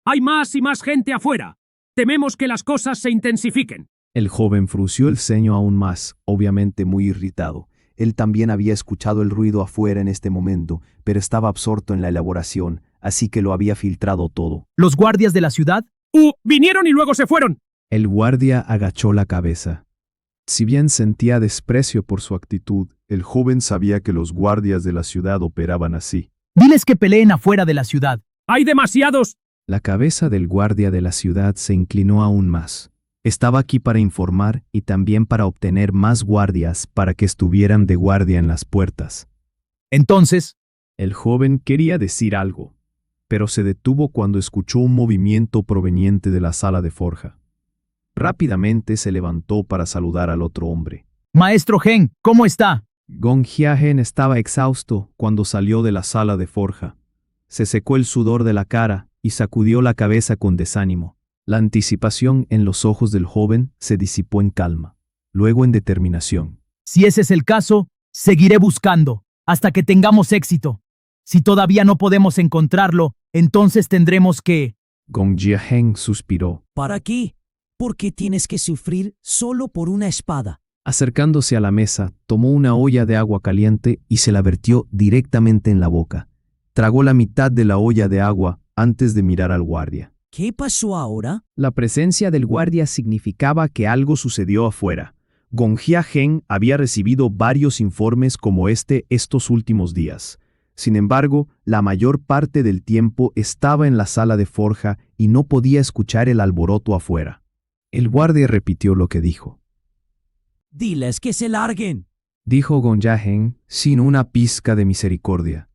Hay más y más gente afuera. Tememos que las cosas se intensifiquen. El joven frunció el ceño aún más, obviamente muy irritado. Él también había escuchado el ruido afuera en este momento, pero estaba absorto en la elaboración, así que lo había filtrado todo. ¿Los guardias de la ciudad? Vinieron y luego se fueron. El guardia agachó la cabeza. Si bien sentía desprecio por su actitud, el joven sabía que los guardias de la ciudad operaban así. Diles que peleen afuera de la ciudad. ¡Hay demasiados! La cabeza del guardia de la ciudad se inclinó aún más. Estaba aquí para informar y también para obtener más guardias para que estuvieran de guardia en las puertas. Entonces, el joven quería decir algo, pero se detuvo cuando escuchó un movimiento proveniente de la sala de forja. Rápidamente se levantó para saludar al otro hombre. Maestro Gen, ¿cómo está? Gongjia Gen estaba exhausto cuando salió de la sala de forja. Se secó el sudor de la cara y sacudió la cabeza con desánimo. La anticipación en los ojos del joven se disipó en calma, luego en determinación. Si ese es el caso, seguiré buscando, hasta que tengamos éxito. Si todavía no podemos encontrarlo, entonces tendremos que... Gongjia Gen suspiró. ¿Para qué? ¿Por qué tienes que sufrir solo por una espada? Acercándose a la mesa, tomó una olla de agua caliente y se la vertió directamente en la boca. Tragó la mitad de la olla de agua antes de mirar al guardia. ¿Qué pasó ahora? La presencia del guardia significaba que algo sucedió afuera. Gongjia Heng había recibido varios informes como estos últimos días. Sin embargo, la mayor parte del tiempo estaba en la sala de forja y no podía escuchar el alboroto afuera. El guardia repitió lo que dijo. Diles que se larguen. Dijo Gongjia Heng sin una pizca de misericordia.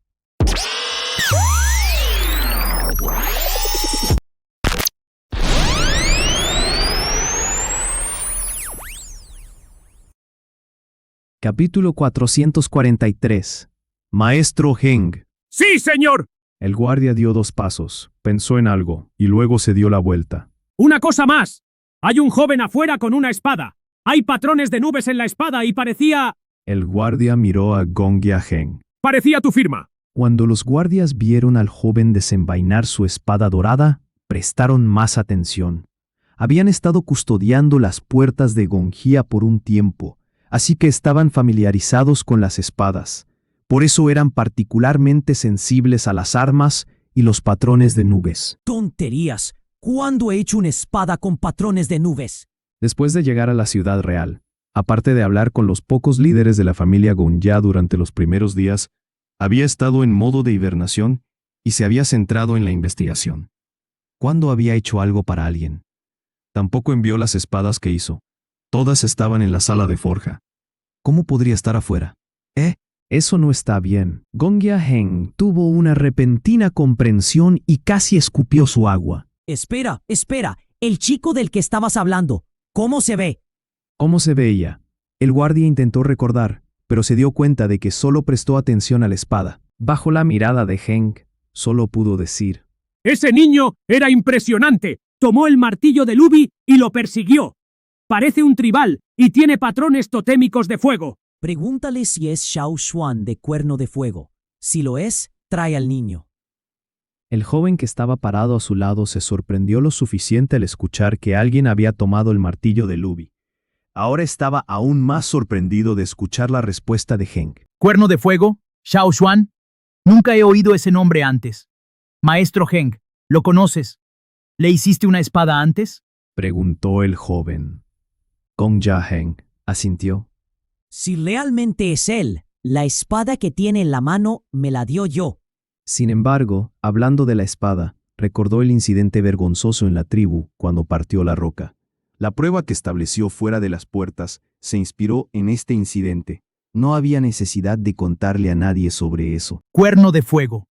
Capítulo 443. Maestro Heng. ¡Sí, señor! El guardia dio 2 pasos, pensó en algo, y luego se dio la vuelta. ¡Una cosa más! Hay un joven afuera con una espada. Hay patrones de nubes en la espada y parecía... El guardia miró a Gongjia Heng. Parecía tu firma. Cuando los guardias vieron al joven desenvainar su espada dorada, prestaron más atención. Habían estado custodiando las puertas de Gongjia por un tiempo, así que estaban familiarizados con las espadas. Por eso eran particularmente sensibles a las armas y los patrones de nubes. ¡Tonterías! ¿Cuándo he hecho una espada con patrones de nubes? Después de llegar a la ciudad real, aparte de hablar con los pocos líderes de la familia Gongjia durante los primeros días, había estado en modo de hibernación y se había centrado en la investigación. ¿Cuándo había hecho algo para alguien? Tampoco envió las espadas que hizo. Todas estaban en la sala de forja. ¿Cómo podría estar afuera? Eso no está bien. Gongjia Heng tuvo una repentina comprensión y casi escupió su agua. Espera. El chico del que estabas hablando. ¿Cómo se ve? ¿Cómo se veía? El guardia intentó recordar, pero se dio cuenta de que solo prestó atención a la espada. Bajo la mirada de Heng, solo pudo decir: ¡Ese niño era impresionante! Tomó el martillo de Lubi y lo persiguió. Parece un tribal y tiene patrones totémicos de fuego. Pregúntale si es Xiao Xuan de Cuerno de Fuego. Si lo es, trae al niño. El joven que estaba parado a su lado se sorprendió lo suficiente al escuchar que alguien había tomado el martillo de Lubi. Ahora estaba aún más sorprendido de escuchar la respuesta de Heng. ¿Cuerno de Fuego? ¿Xiao Xuan? Nunca he oído ese nombre antes. Maestro Heng, ¿lo conoces? ¿Le hiciste una espada antes? Preguntó el joven. Gongjia Heng asintió. Si realmente es él, la espada que tiene en la mano me la dio yo. Sin embargo, hablando de la espada, recordó el incidente vergonzoso en la tribu cuando partió la roca. La prueba que estableció fuera de las puertas se inspiró en este incidente. No había necesidad de contarle a nadie sobre eso. Cuerno de Fuego.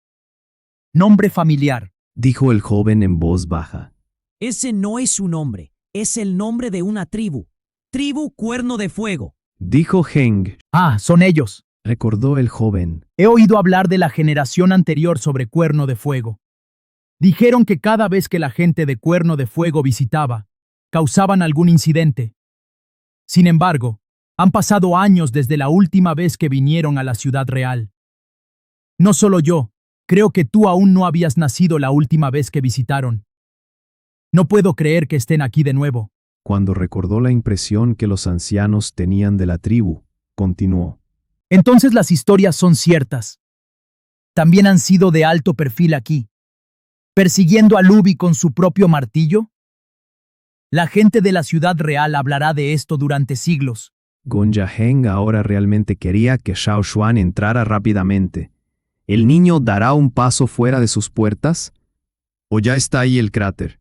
Nombre familiar, dijo el joven en voz baja. Ese no es su nombre, es el nombre de una tribu. Tribu Cuerno de Fuego. Dijo Heng. Ah, son ellos. Recordó el joven. He oído hablar de la generación anterior sobre Cuerno de Fuego. Dijeron que cada vez que la gente de Cuerno de Fuego visitaba, causaban algún incidente. Sin embargo, han pasado años desde la última vez que vinieron a la ciudad real. No solo yo, creo que tú aún no habías nacido la última vez que visitaron. No puedo creer que estén aquí de nuevo. Cuando recordó la impresión que los ancianos tenían de la tribu, continuó. Entonces las historias son ciertas. También han sido de alto perfil aquí. ¿Persiguiendo a Lubi con su propio martillo? La gente de la ciudad real hablará de esto durante siglos. Gongjia Heng ahora realmente quería que Xiao Xuan entrara rápidamente. ¿El niño dará un paso fuera de sus puertas? ¿O ya está ahí el cráter?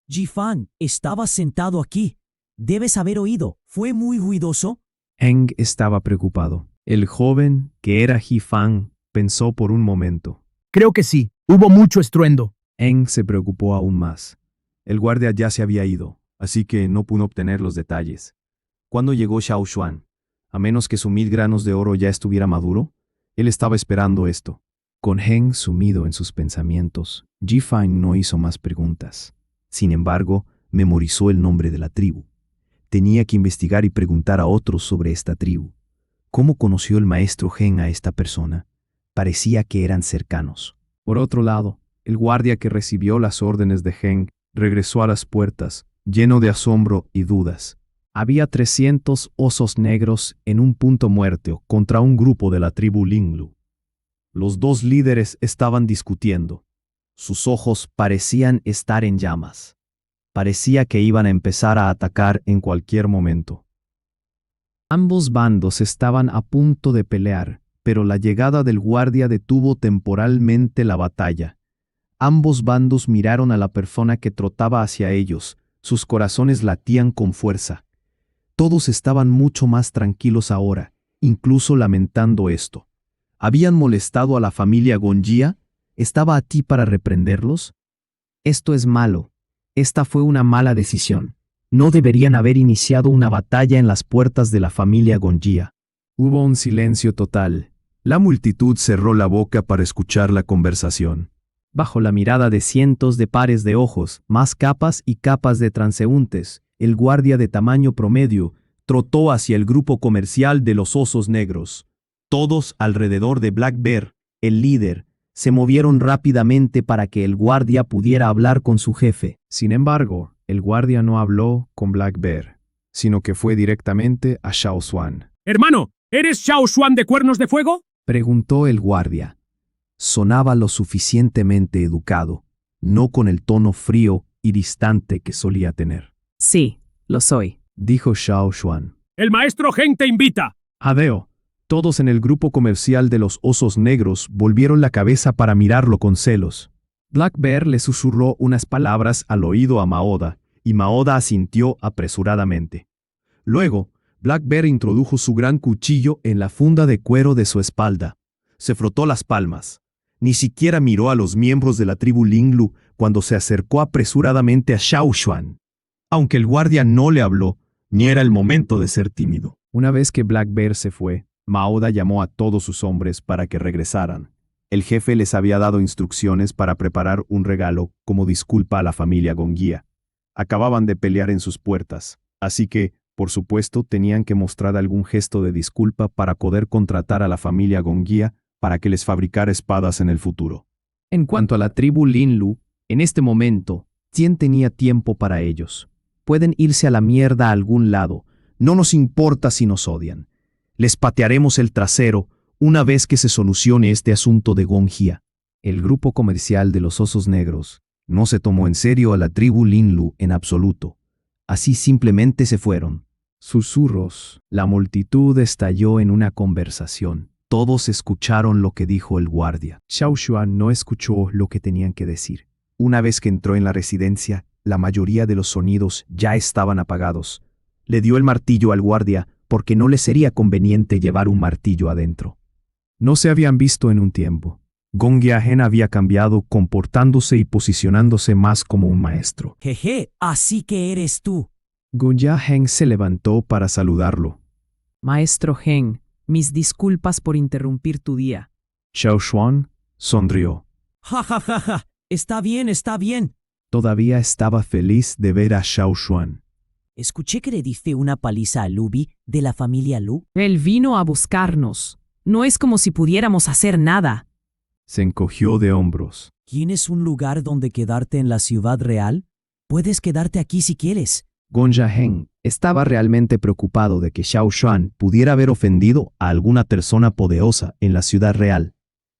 Jifan, estaba sentado aquí. Debes haber oído. ¿Fue muy ruidoso? Heng estaba preocupado. El joven, que era Jifan, pensó por un momento. Creo que sí. Hubo mucho estruendo. Heng se preocupó aún más. El guardia ya se había ido, así que no pudo obtener los detalles. ¿Cuándo llegó Xiao Xuan? A menos que su 1000 granos de oro ya estuviera maduro, él estaba esperando esto. Con Heng sumido en sus pensamientos, Jifan no hizo más preguntas. Sin embargo, memorizó el nombre de la tribu. Tenía que investigar y preguntar a otros sobre esta tribu. ¿Cómo conoció el maestro Heng a esta persona? Parecía que eran cercanos. Por otro lado, el guardia que recibió las órdenes de Heng regresó a las puertas, lleno de asombro y dudas. Había 300 osos negros en un punto muerto contra un grupo de la tribu Linglu. Los 2 líderes estaban discutiendo. Sus ojos parecían estar en llamas. Parecía que iban a empezar a atacar en cualquier momento. Ambos bandos estaban a punto de pelear, pero la llegada del guardia detuvo temporalmente la batalla. Ambos bandos miraron a la persona que trotaba hacia ellos. Sus corazones latían con fuerza. Todos estaban mucho más tranquilos ahora, incluso lamentando esto. ¿Habían molestado a la familia Gonjia? ¿Estaba a ti para reprenderlos? Esto es malo. Esta fue una mala decisión. No deberían haber iniciado una batalla en las puertas de la familia Gonjia. Hubo un silencio total. La multitud cerró la boca para escuchar la conversación. Bajo la mirada de cientos de pares de ojos, más capas y capas de transeúntes, el guardia de tamaño promedio trotó hacia el grupo comercial de los Osos Negros. Todos alrededor de Black Bear, el líder, se movieron rápidamente para que el guardia pudiera hablar con su jefe. Sin embargo, el guardia no habló con Black Bear, sino que fue directamente a Xiao Xuan. Hermano, ¿eres Xiao Xuan de Cuernos de Fuego? Preguntó el guardia. Sonaba lo suficientemente educado, no con el tono frío y distante que solía tener. Sí, lo soy, dijo Xiao Xuan. El maestro Heng te invita. Adeo. Todos en el grupo comercial de los Osos Negros volvieron la cabeza para mirarlo con celos. Black Bear le susurró unas palabras al oído a Maoda, y Maoda asintió apresuradamente. Luego, Black Bear introdujo su gran cuchillo en la funda de cuero de su espalda. Se frotó las palmas. Ni siquiera miró a los miembros de la tribu Linglu cuando se acercó apresuradamente a Xiao Xuan. Aunque el guardia no le habló, ni era el momento de ser tímido. Una vez que Black Bear se fue, Maoda llamó a todos sus hombres para que regresaran. El jefe les había dado instrucciones para preparar un regalo como disculpa a la familia Gonjia. Acababan de pelear en sus puertas, así que, por supuesto, tenían que mostrar algún gesto de disculpa para poder contratar a la familia Gonjia para que les fabricara espadas en el futuro. En cuanto a la tribu Linlu, en este momento, ¿quién tenía tiempo para ellos? Pueden irse a la mierda a algún lado. No nos importa si nos odian. Les patearemos el trasero una vez que se solucione este asunto de Gonjia. El grupo comercial de los Osos Negros no se tomó en serio a la tribu Linlu en absoluto. Así simplemente se fueron. Susurros. La multitud estalló en una conversación. Todos escucharon lo que dijo el guardia. Xiao Xuan no escuchó lo que tenían que decir. Una vez que entró en la residencia, la mayoría de los sonidos ya estaban apagados. Le dio el martillo al guardia porque no le sería conveniente llevar un martillo adentro. No se habían visto en un tiempo. Gonjia Heng había cambiado, comportándose y posicionándose más como un maestro. Jeje, así que eres tú. Gonjia Heng se levantó para saludarlo. Maestro Heng, mis disculpas por interrumpir tu día. Xiao Xuan sonrió. Ja, ja, ja, ja. Está bien, está bien. Todavía estaba feliz de ver a Xiao Xuan. Escuché que le diste una paliza a Lubi de la familia Lu. Él vino a buscarnos. No es como si pudiéramos hacer nada. Se encogió de hombros. ¿Tienes un lugar donde quedarte en la ciudad real? Puedes quedarte aquí si quieres. Gonjia Heng estaba realmente preocupado de que Xiao Xuan pudiera haber ofendido a alguna persona poderosa en la ciudad real.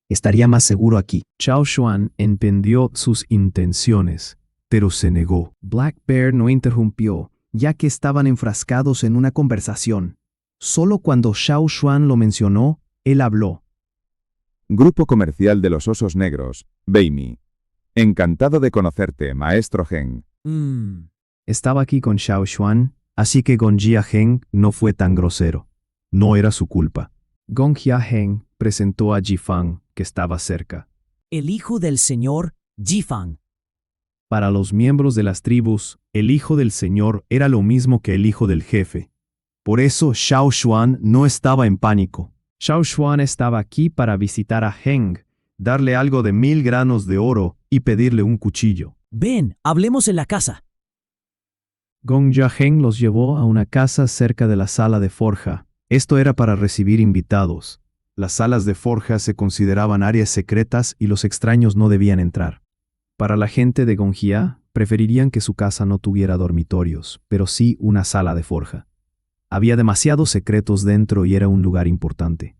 Estaría más seguro aquí. Xiao Xuan entendió sus intenciones, pero se negó. Black Bear no interrumpió, ya que estaban enfrascados en una conversación. Solo cuando Xiao Xuan lo mencionó, él habló. Grupo comercial de los Osos Negros, Beimi. Encantado de conocerte, maestro Heng. Estaba aquí con Xiao Xuan, así que Gonjia Heng no fue tan grosero. No era su culpa. Gonjia Heng presentó a Jifang, que estaba cerca. El hijo del señor Jifang. Para los miembros de las tribus, el hijo del señor era lo mismo que el hijo del jefe. Por eso Xiao Xuan no estaba en pánico. Xiao Xuan estaba aquí para visitar a Heng, darle algo de 1000 granos de oro y pedirle un cuchillo. Ven, hablemos en la casa. Gonjia Heng los llevó a una casa cerca de la sala de forja. Esto era para recibir invitados. Las salas de forja se consideraban áreas secretas y los extraños no debían entrar. Para la gente de Gonjia, preferirían que su casa no tuviera dormitorios, pero sí una sala de forja. Había demasiados secretos dentro y era un lugar importante.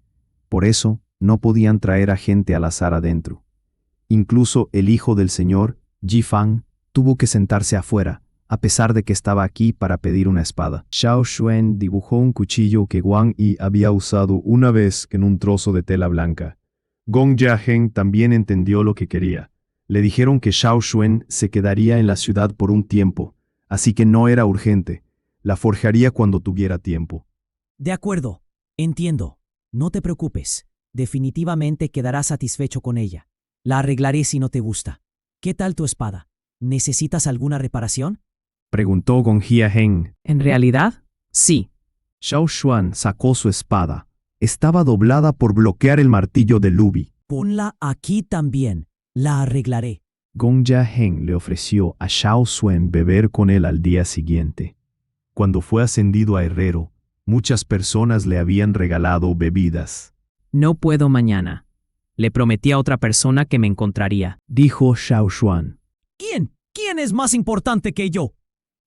Por eso, no podían traer a gente al azar adentro. Incluso el hijo del señor, Ji Fang, tuvo que sentarse afuera, a pesar de que estaba aquí para pedir una espada. Xiao Xuan dibujó un cuchillo que Wang Yi había usado una vez en un trozo de tela blanca. Gong Jiaheng también entendió lo que quería. Le dijeron que Xiao Xuan se quedaría en la ciudad por un tiempo, así que no era urgente. La forjaría cuando tuviera tiempo. De acuerdo, entiendo. No te preocupes. Definitivamente quedarás satisfecho con ella. La arreglaré si no te gusta. ¿Qué tal tu espada? ¿Necesitas alguna reparación? Preguntó Gong Jiaheng. En realidad, sí. Xiao Xuan sacó su espada. Estaba doblada por bloquear el martillo de Lubi. Ponla aquí también. La arreglaré. Gong Jiaheng le ofreció a Xiao Xuan beber con él al día siguiente. Cuando fue ascendido a herrero, muchas personas le habían regalado bebidas. No puedo mañana. Le prometí a otra persona que me encontraría, dijo Xiao Xuan. ¿Quién? ¿Quién es más importante que yo?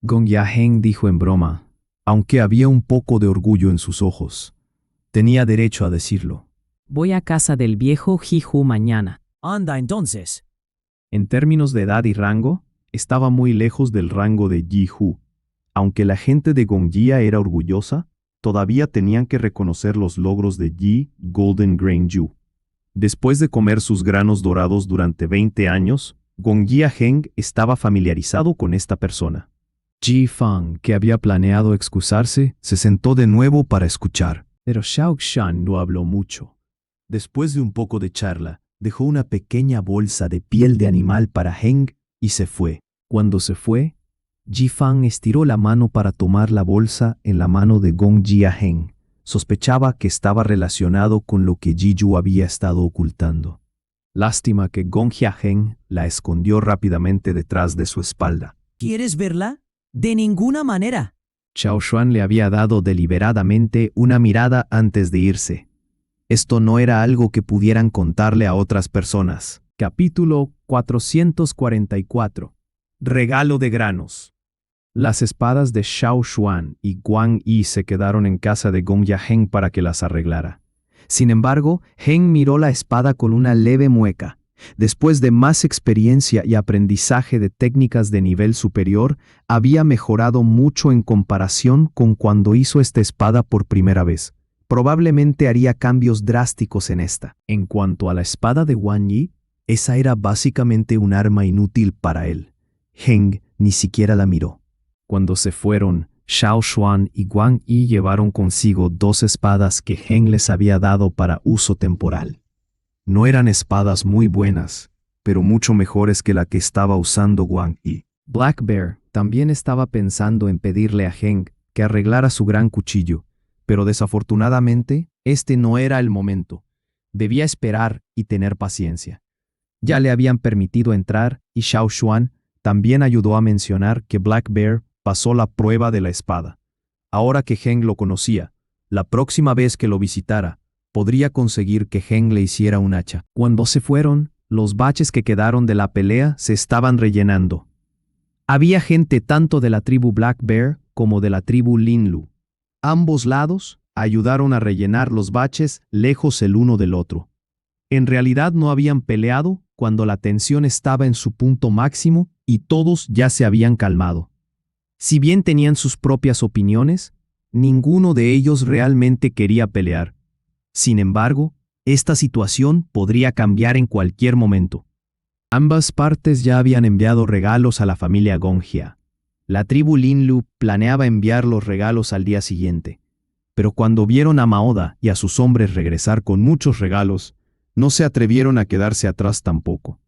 Gong Jiaheng dijo en broma, aunque había un poco de orgullo en sus ojos. Tenía derecho a decirlo. Voy a casa del viejo Ji-Hu mañana. Anda entonces. En términos de edad y rango, estaba muy lejos del rango de Ji-Hu. Aunque la gente de Gongjia era orgullosa, todavía tenían que reconocer los logros de Yi Golden Grain Yu. Después de comer sus granos dorados durante 20 años, Gong Jiaheng estaba familiarizado con esta persona. Ji Fang, que había planeado excusarse, se sentó de nuevo para escuchar. Pero Xiao Xuan no habló mucho. Después de un poco de charla, dejó una pequeña bolsa de piel de animal para Heng y se fue. Cuando se fue, Ji Fang estiró la mano para tomar la bolsa en la mano de Gong Jiaheng. Sospechaba que estaba relacionado con lo que Ji Yu había estado ocultando. Lástima que Gong Jiaheng la escondió rápidamente detrás de su espalda. ¿Quieres verla? De ninguna manera. Xiao Xuan le había dado deliberadamente una mirada antes de irse. Esto no era algo que pudieran contarle a otras personas. Capítulo 444. Regalo de granos. Las espadas de Xiao Xuan y Wang Yi se quedaron en casa de Gong Jiaheng para que las arreglara. Sin embargo, Heng miró la espada con una leve mueca. Después de más experiencia y aprendizaje de técnicas de nivel superior, había mejorado mucho en comparación con cuando hizo esta espada por primera vez. Probablemente haría cambios drásticos en esta. En cuanto a la espada de Wang Yi, esa era básicamente un arma inútil para él. Heng ni siquiera la miró. Cuando se fueron, Xiao Xuan y Wang Yi llevaron consigo 2 espadas que Heng les había dado para uso temporal. No eran espadas muy buenas, pero mucho mejores que la que estaba usando Wang Yi. Black Bear también estaba pensando en pedirle a Heng que arreglara su gran cuchillo, pero desafortunadamente, este no era el momento. Debía esperar y tener paciencia. Ya le habían permitido entrar y Xiao Xuan también ayudó a mencionar que Black Bear pasó la prueba de la espada. Ahora que Heng lo conocía, la próxima vez que lo visitara, podría conseguir que Heng le hiciera un hacha. Cuando se fueron, los baches que quedaron de la pelea se estaban rellenando. Había gente tanto de la tribu Black Bear como de la tribu Lin Lu. Ambos lados ayudaron a rellenar los baches lejos el uno del otro. En realidad no habían peleado cuando la tensión estaba en su punto máximo y todos ya se habían calmado. Si bien tenían sus propias opiniones, ninguno de ellos realmente quería pelear. Sin embargo, esta situación podría cambiar en cualquier momento. Ambas partes ya habían enviado regalos a la familia Gongjia. La tribu Lin Lu planeaba enviar los regalos al día siguiente, pero cuando vieron a Maoda y a sus hombres regresar con muchos regalos, no se atrevieron a quedarse atrás tampoco.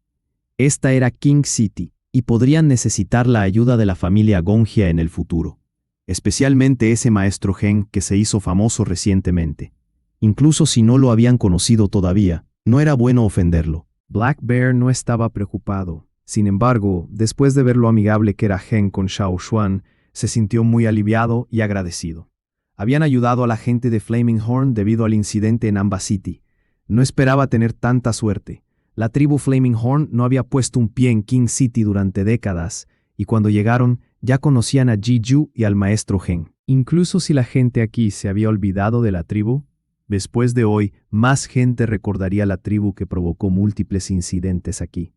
Esta era King City, y podrían necesitar la ayuda de la familia Gongjia en el futuro, especialmente ese maestro Heng que se hizo famoso recientemente. Incluso si no lo habían conocido todavía, no era bueno ofenderlo. Black Bear no estaba preocupado. Sin embargo, después de ver lo amigable que era Heng con Xiao Xuan, se sintió muy aliviado y agradecido. Habían ayudado a la gente de Flaming Horn debido al incidente en Amba City. No esperaba tener tanta suerte. La tribu Flaming Horn no había puesto un pie en King City durante décadas, y cuando llegaron ya conocían a Ji Yu y al maestro Heng. Incluso si la gente aquí se había olvidado de la tribu, Después de hoy, más gente recordaría la tribu que provocó múltiples incidentes aquí.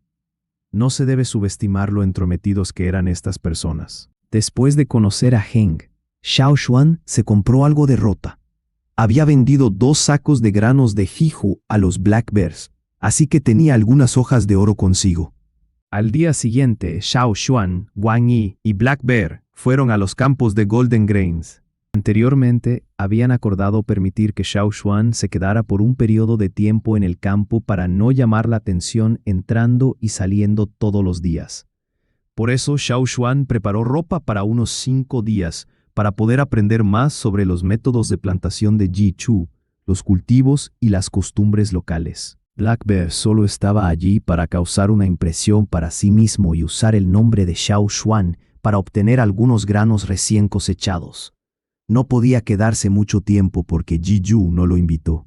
No se debe subestimar lo entrometidos que eran estas personas. Después de conocer a Heng, Xiao Xuan se compró algo de rota. Había vendido 2 sacos de granos de Jiju a los Black Bears, así que tenía algunas hojas de oro consigo. Al día siguiente, Xiao Xuan, Wang Yi y Black Bear fueron a los campos de Golden Grains. Anteriormente, habían acordado permitir que Xiao Xuan se quedara por un periodo de tiempo en el campo para no llamar la atención entrando y saliendo todos los días. Por eso, Xiao Xuan preparó ropa para unos 5 días para poder aprender más sobre los métodos de plantación de Ji Chu, los cultivos y las costumbres locales. Black Bear solo estaba allí para causar una impresión para sí mismo y usar el nombre de Xiao Xuan para obtener algunos granos recién cosechados. No podía quedarse mucho tiempo porque Ji Chu no lo invitó.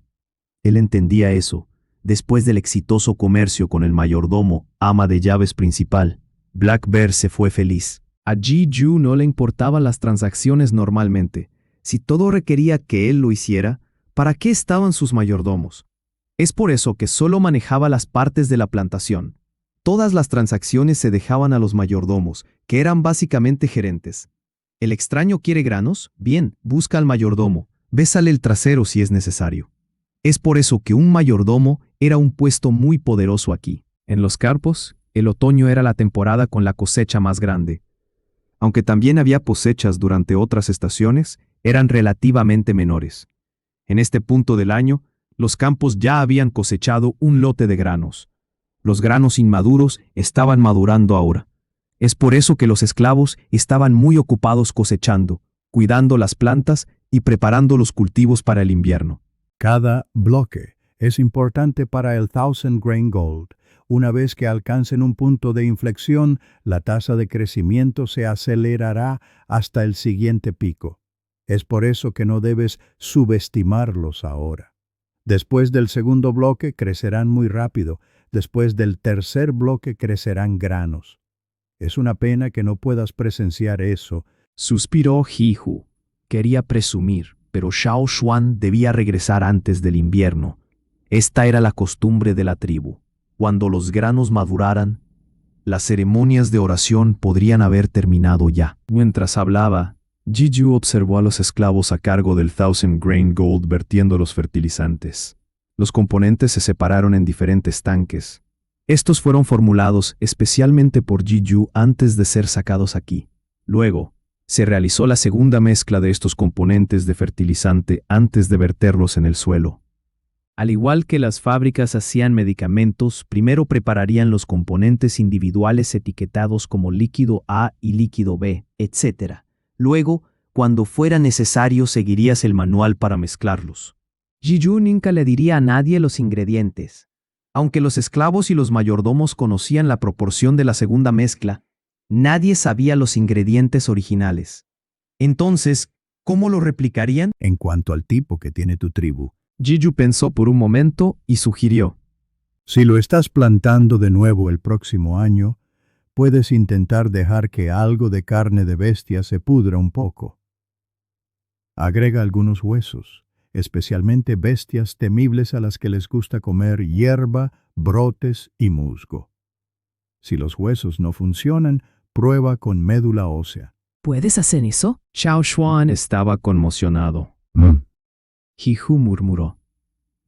Él entendía eso. Después del exitoso comercio con el mayordomo, ama de llaves principal, Black Bear se fue feliz. A Ji Chu no le importaban las transacciones normalmente. Si todo requería que él lo hiciera, ¿para qué estaban sus mayordomos? Es por eso que solo manejaba las partes de la plantación. Todas las transacciones se dejaban a los mayordomos, que eran básicamente gerentes. ¿El extraño quiere granos? Bien, busca al mayordomo. Bésale el trasero si es necesario. Es por eso que un mayordomo era un puesto muy poderoso aquí. En los campos, el otoño era la temporada con la cosecha más grande. Aunque también había cosechas durante otras estaciones, eran relativamente menores. En este punto del año, los campos ya habían cosechado un lote de granos. Los granos inmaduros estaban madurando ahora. Es por eso que los esclavos estaban muy ocupados cosechando, cuidando las plantas y preparando los cultivos para el invierno. Cada bloque es importante para el Thousand Grain Gold. Una vez que alcancen un punto de inflexión, la tasa de crecimiento se acelerará hasta el siguiente pico. Es por eso que no debes subestimarlos ahora. Después del segundo bloque crecerán muy rápido. Después del tercer bloque crecerán granos. Es una pena que no puedas presenciar eso. Suspiró Jiju. Quería presumir, pero Xiao Xuan debía regresar antes del invierno. Esta era la costumbre de la tribu. Cuando los granos maduraran, las ceremonias de oración podrían haber terminado ya. Mientras hablaba, Ji Chu observó a los esclavos a cargo del Thousand Grain Gold vertiendo los fertilizantes. Los componentes se separaron en diferentes tanques. Estos fueron formulados especialmente por Ji Chu antes de ser sacados aquí. Luego, se realizó la segunda mezcla de estos componentes de fertilizante antes de verterlos en el suelo. Al igual que las fábricas hacían medicamentos, primero prepararían los componentes individuales etiquetados como líquido A y líquido B, etc. Luego, cuando fuera necesario, seguirías el manual para mezclarlos. Ji Chu nunca le diría a nadie los ingredientes. Aunque los esclavos y los mayordomos conocían la proporción de la segunda mezcla, nadie sabía los ingredientes originales. Entonces, ¿cómo lo replicarían? En cuanto al tipo que tiene tu tribu, Ji Chu pensó por un momento y sugirió: si lo estás plantando de nuevo el próximo año, puedes intentar dejar que algo de carne de bestia se pudra un poco. Agrega algunos huesos, especialmente bestias temibles a las que les gusta comer hierba, brotes y musgo. Si los huesos no funcionan, prueba con médula ósea. ¿Puedes hacer eso? Xiao Xuan estaba conmocionado. Jiju murmuró,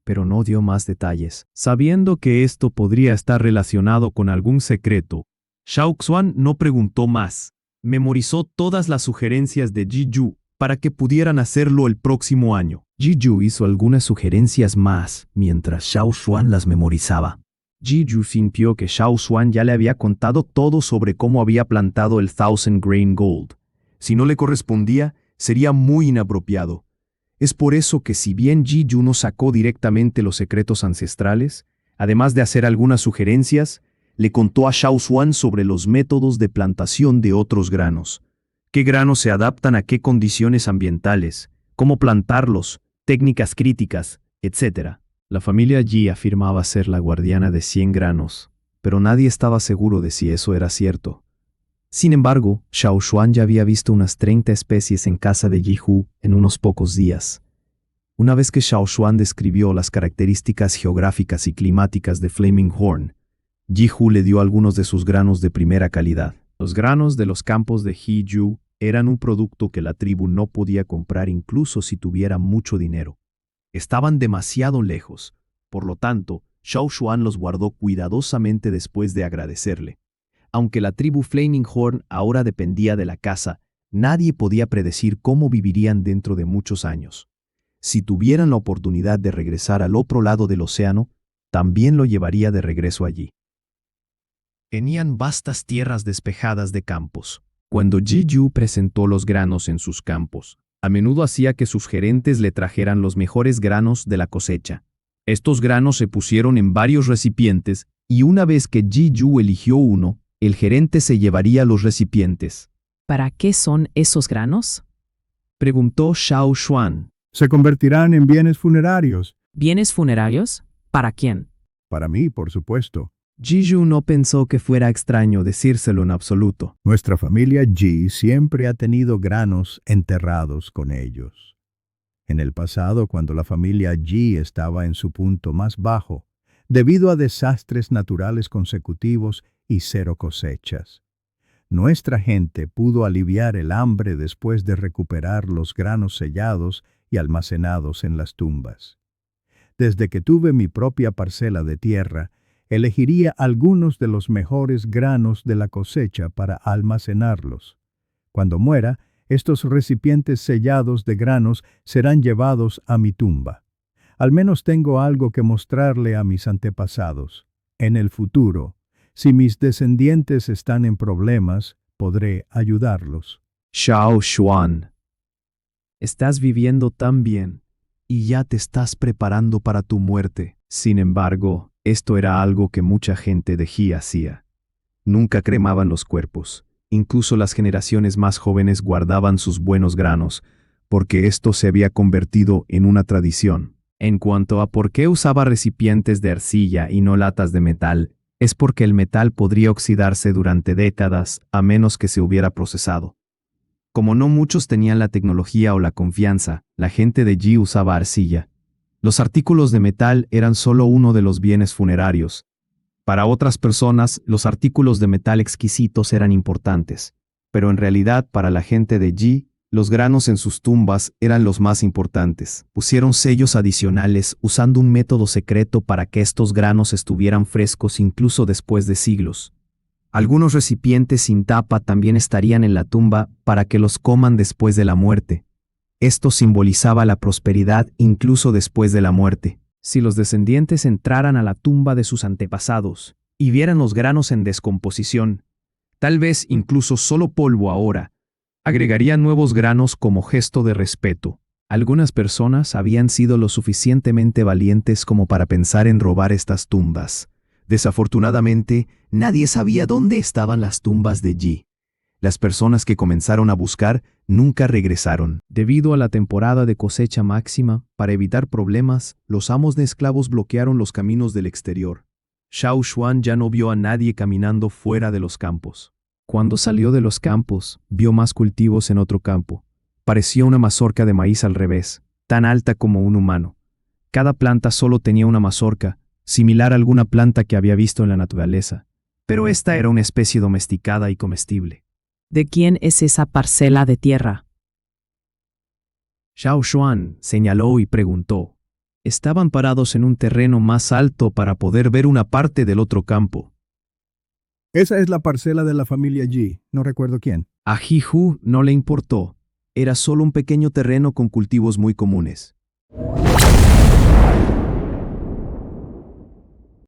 pero no dio más detalles. Sabiendo que esto podría estar relacionado con algún secreto, Xiao Xuan no preguntó más. Memorizó todas las sugerencias de Ji Chu para que pudieran hacerlo el próximo año. Ji Chu hizo algunas sugerencias más mientras Xiao Xuan las memorizaba. Ji Chu sintió que Xiao Xuan ya le había contado todo sobre cómo había plantado el Thousand Grain Gold. Si no le correspondía, sería muy inapropiado. Es por eso que si bien Ji Chu no sacó directamente los secretos ancestrales, además de hacer algunas sugerencias, le contó a Xiao Xuan sobre los métodos de plantación de otros granos. ¿Qué granos se adaptan a qué condiciones ambientales? ¿Cómo plantarlos? Técnicas críticas, etc. La familia Yi afirmaba ser la guardiana de 100 granos, pero nadie estaba seguro de si eso era cierto. Sin embargo, Xiao Xuan ya había visto unas 30 especies en casa de Jiju en unos pocos días. Una vez que Xiao Xuan describió las características geográficas y climáticas de Flaming Horn, Ji Hu le dio algunos de sus granos de primera calidad. Los granos de los campos de Hiju eran un producto que la tribu no podía comprar incluso si tuviera mucho dinero. Estaban demasiado lejos, por lo tanto, Xiao Xuan los guardó cuidadosamente después de agradecerle. Aunque la tribu Flaming Horn ahora dependía de la caza, nadie podía predecir cómo vivirían dentro de muchos años. Si tuvieran la oportunidad de regresar al otro lado del océano, también lo llevaría de regreso allí. Tenían vastas tierras despejadas de campos. Cuando Ji Yu presentó los granos en sus campos, a menudo hacía que sus gerentes le trajeran los mejores granos de la cosecha. Estos granos se pusieron en varios recipientes y una vez que Ji Yu eligió uno, el gerente se llevaría los recipientes. ¿Para qué son esos granos? Preguntó Xiao Xuan. Se convertirán en bienes funerarios. ¿Bienes funerarios? ¿Para quién? Para mí, por supuesto. Ji Yu no pensó que fuera extraño decírselo en absoluto. Nuestra familia Ji siempre ha tenido granos enterrados con ellos. En el pasado, cuando la familia Ji estaba en su punto más bajo, debido a desastres naturales consecutivos y 0 cosechas, nuestra gente pudo aliviar el hambre después de recuperar los granos sellados y almacenados en las tumbas. Desde que tuve mi propia parcela de tierra, elegiría algunos de los mejores granos de la cosecha para almacenarlos. Cuando muera, estos recipientes sellados de granos serán llevados a mi tumba. Al menos tengo algo que mostrarle a mis antepasados. En el futuro, si mis descendientes están en problemas, podré ayudarlos. Xiao Xuan. Estás viviendo tan bien, y ya te estás preparando para tu muerte. Sin embargo, esto era algo que mucha gente de Ji hacía. Nunca cremaban los cuerpos. Incluso las generaciones más jóvenes guardaban sus buenos granos, porque esto se había convertido en una tradición. En cuanto a por qué usaba recipientes de arcilla y no latas de metal, es porque el metal podría oxidarse durante décadas a menos que se hubiera procesado. Como no muchos tenían la tecnología o la confianza, la gente de Ji usaba arcilla. Los artículos de metal eran solo uno de los bienes funerarios. Para otras personas, los artículos de metal exquisitos eran importantes, pero en realidad para la gente de Ji, los granos en sus tumbas eran los más importantes. Pusieron sellos adicionales usando un método secreto para que estos granos estuvieran frescos incluso después de siglos. Algunos recipientes sin tapa también estarían en la tumba para que los coman después de la muerte. Esto simbolizaba la prosperidad incluso después de la muerte. Si los descendientes entraran a la tumba de sus antepasados y vieran los granos en descomposición, tal vez incluso solo polvo ahora, agregarían nuevos granos como gesto de respeto. Algunas personas habían sido lo suficientemente valientes como para pensar en robar estas tumbas. Desafortunadamente, nadie sabía dónde estaban las tumbas de Ji. Las personas que comenzaron a buscar nunca regresaron. Debido a la temporada de cosecha máxima, para evitar problemas, los amos de esclavos bloquearon los caminos del exterior. Xiao Xuan ya no vio a nadie caminando fuera de los campos. Cuando salió de los campos, vio más cultivos en otro campo. Parecía una mazorca de maíz al revés, tan alta como un humano. Cada planta solo tenía una mazorca, similar a alguna planta que había visto en la naturaleza, pero esta era una especie domesticada y comestible. ¿De quién es esa parcela de tierra? Xiao Xuan señaló y preguntó. Estaban parados en un terreno más alto para poder ver una parte del otro campo. Esa es la parcela de la familia Ji, no recuerdo quién. A Ji Hu no le importó. Era solo un pequeño terreno con cultivos muy comunes.